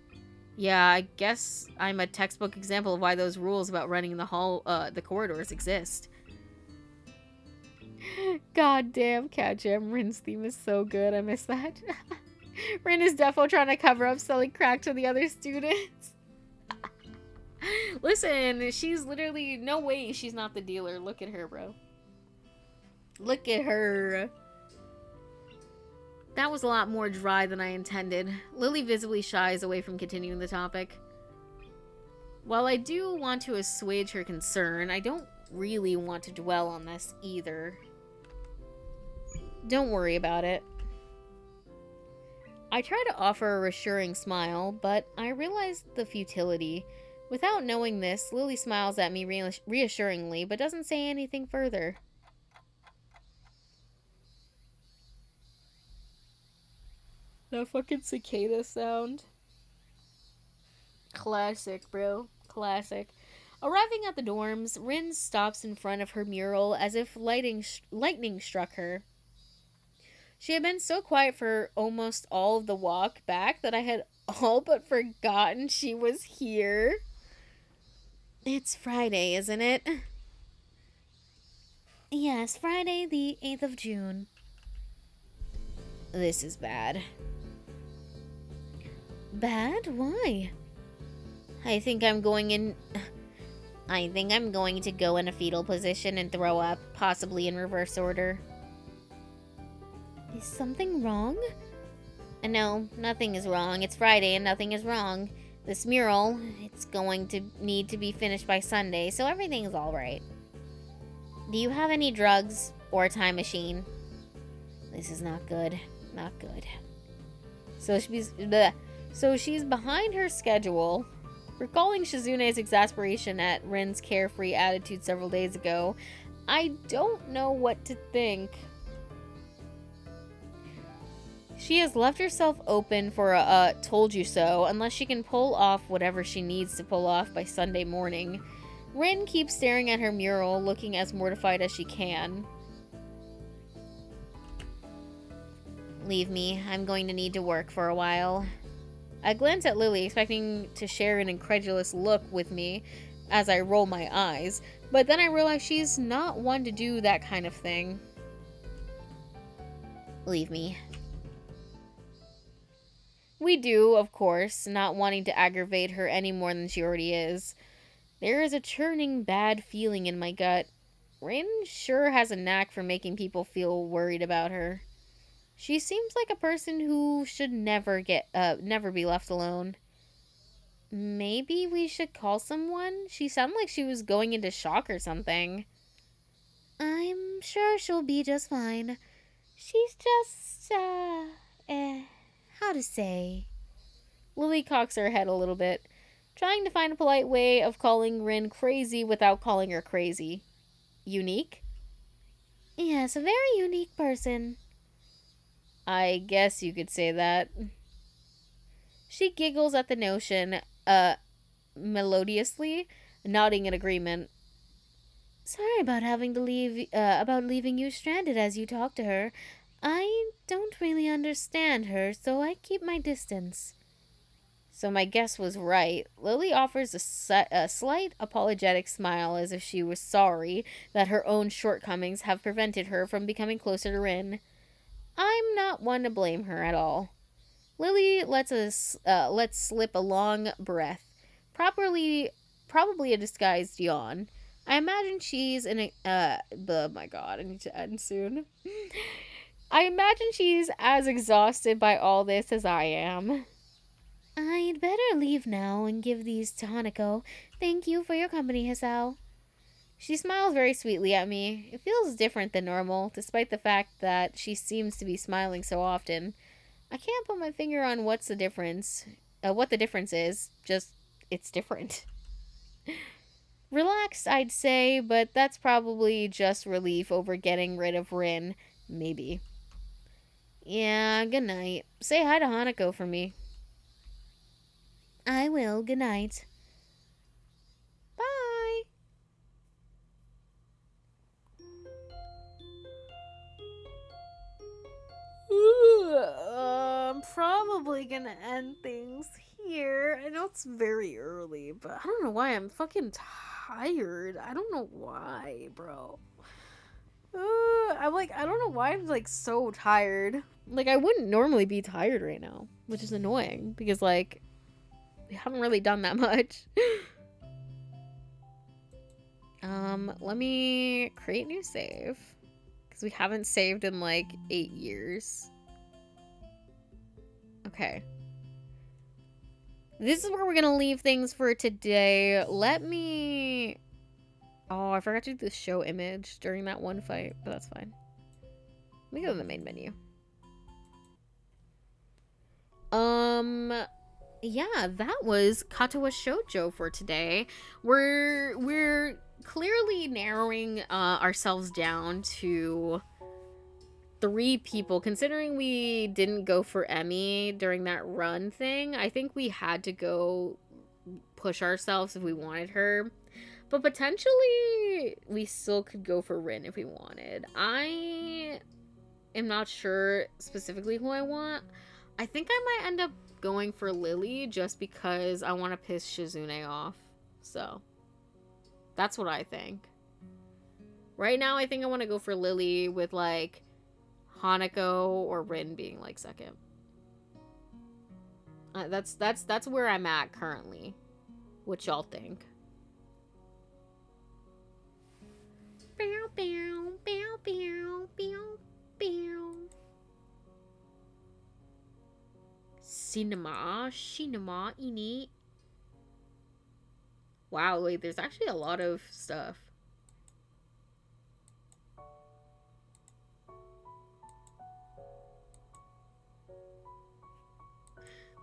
Yeah, I guess I'm a textbook example of why those rules about running in the corridors exist. God damn, Catjam. Rin's theme is so good. I miss that. Rin is defo trying to cover up selling crack to the other students. Listen, she's literally... No way she's not the dealer. Look at her, bro. Look at her. That was a lot more dry than I intended. Lily visibly shies away from continuing the topic. While I do want to assuage her concern, I don't really want to dwell on this either. Don't worry about it. I try to offer a reassuring smile, but I realize the futility. Without knowing this, Lily smiles at me reassuringly, but doesn't say anything further. That fucking cicada sound. Classic, bro. Classic. Arriving at the dorms, Rin stops in front of her mural as if lightning struck her. She had been so quiet for almost all of the walk back that I had all but forgotten she was here. It's Friday, isn't it? Yes, Friday the 8th of June. This is bad. Bad? Why? I think I'm going to go in a fetal position and throw up, possibly in reverse order. Is something wrong? No, nothing is wrong. It's Friday and nothing is wrong. This mural, it's going to need to be finished by Sunday, so everything's alright. Do you have any drugs or a time machine? This is not good. Not good. So she's behind her schedule. Recalling Shizune's exasperation at Rin's carefree attitude several days ago, I don't know what to think. She has left herself open for a told you so, unless she can pull off whatever she needs to pull off by Sunday morning. Rin keeps staring at her mural, looking as mortified as she can. Leave me. I'm going to need to work for a while. I glance at Lily, expecting to share an incredulous look with me as I roll my eyes, but then I realize she's not one to do that kind of thing. Leave me. We do, of course, not wanting to aggravate her any more than she already is. There is a churning bad feeling in my gut. Rin sure has a knack for making people feel worried about her. She seems like a person who should never be left alone. Maybe we should call someone? She sounded like she was going into shock or something. I'm sure she'll be just fine. She's just, how to say? Lily cocks her head a little bit, trying to find a polite way of calling Rin crazy without calling her crazy. Unique? Yes, a very unique person. I guess you could say that. She giggles at the notion, melodiously, nodding in agreement. Sorry about having to leave, about leaving you stranded as you talk to her. I don't really understand her, so I keep my distance. So my guess was right. Lily offers a slight apologetic smile as if she was sorry that her own shortcomings have prevented her from becoming closer to Rin. I'm not one to blame her at all. Lily lets slip a long breath, properly probably a disguised yawn. I imagine she's in a oh my god, I need to end soon. I imagine she's as exhausted by all this as I am. I'd better leave now and give these to Hanako. Thank you for your company, Hisao. She smiles very sweetly at me. It feels different than normal, despite the fact that she seems to be smiling so often. I can't put my finger on what the difference is. Just it's different. Relaxed, I'd say, but that's probably just relief over getting rid of Rin. Maybe. Yeah, good night. Say hi to Hanako for me. I will. Good night. Bye. I'm probably gonna end things here. I know it's very early, but I don't know why I'm fucking tired. I don't know why, bro. I don't know why I'm like so tired. Like, I wouldn't normally be tired right now, which is annoying because, like, we haven't really done that much. Let me create new save because we haven't saved in like 8 years. Okay. This is where we're gonna leave things for today. Let me... Oh, I forgot to do the show image during that one fight, but that's fine. Let me go to the main menu. Yeah, that was Katawa Shoujo for today. We're clearly narrowing ourselves down to 3 people. Considering we didn't go for Emmy during that run thing, I think we had to go push ourselves if we wanted her. But potentially, we still could go for Rin if we wanted. I am not sure specifically who I want. I think I might end up going for Lily just because I want to piss Shizune off. So, that's what I think. Right now, I think I want to go for Lily with, like, Hanako or Rin being, like, second. That's where I'm at currently. What y'all think? Bow, bow, bow, bow, bow, bow. Cinema, ini. Wow, wait, there's actually a lot of stuff.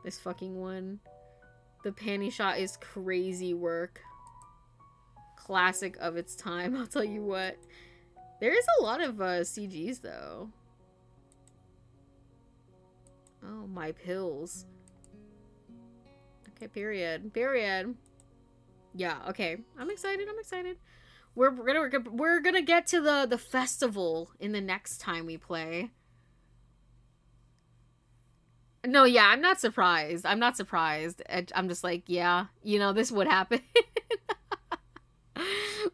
This fucking one. The panty shot is crazy work. Classic of its time, I'll tell you what. There is a lot of CGs though. Oh, my pills. Okay, period. Yeah, okay. I'm excited. We're gonna get to the festival in the next time we play. No, yeah, I'm not surprised. I'm just like, yeah, you know, this would happen.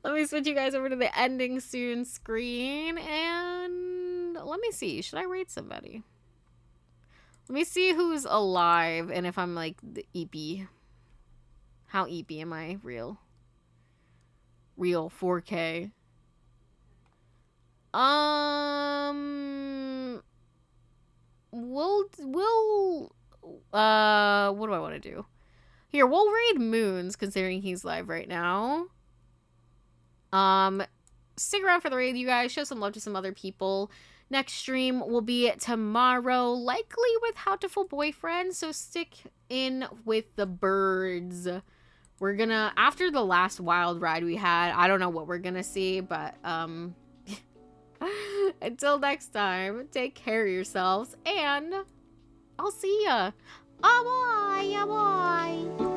Let me switch you guys over to the ending soon screen, and let me see. Should I rate somebody? Let me see who's alive and if I'm like the EP. How EP am I? Real 4K. We'll what do I want to do? Here, we'll raid Moons considering he's live right now. Stick around for the raid, you guys. Show some love to some other people. Next stream will be tomorrow, likely with Howtiful Boyfriend, so stick in with the birds. We're gonna, after the last wild ride we had, I don't know what we're gonna see, but, until next time, take care of yourselves, and I'll see ya. Bye-bye, bye.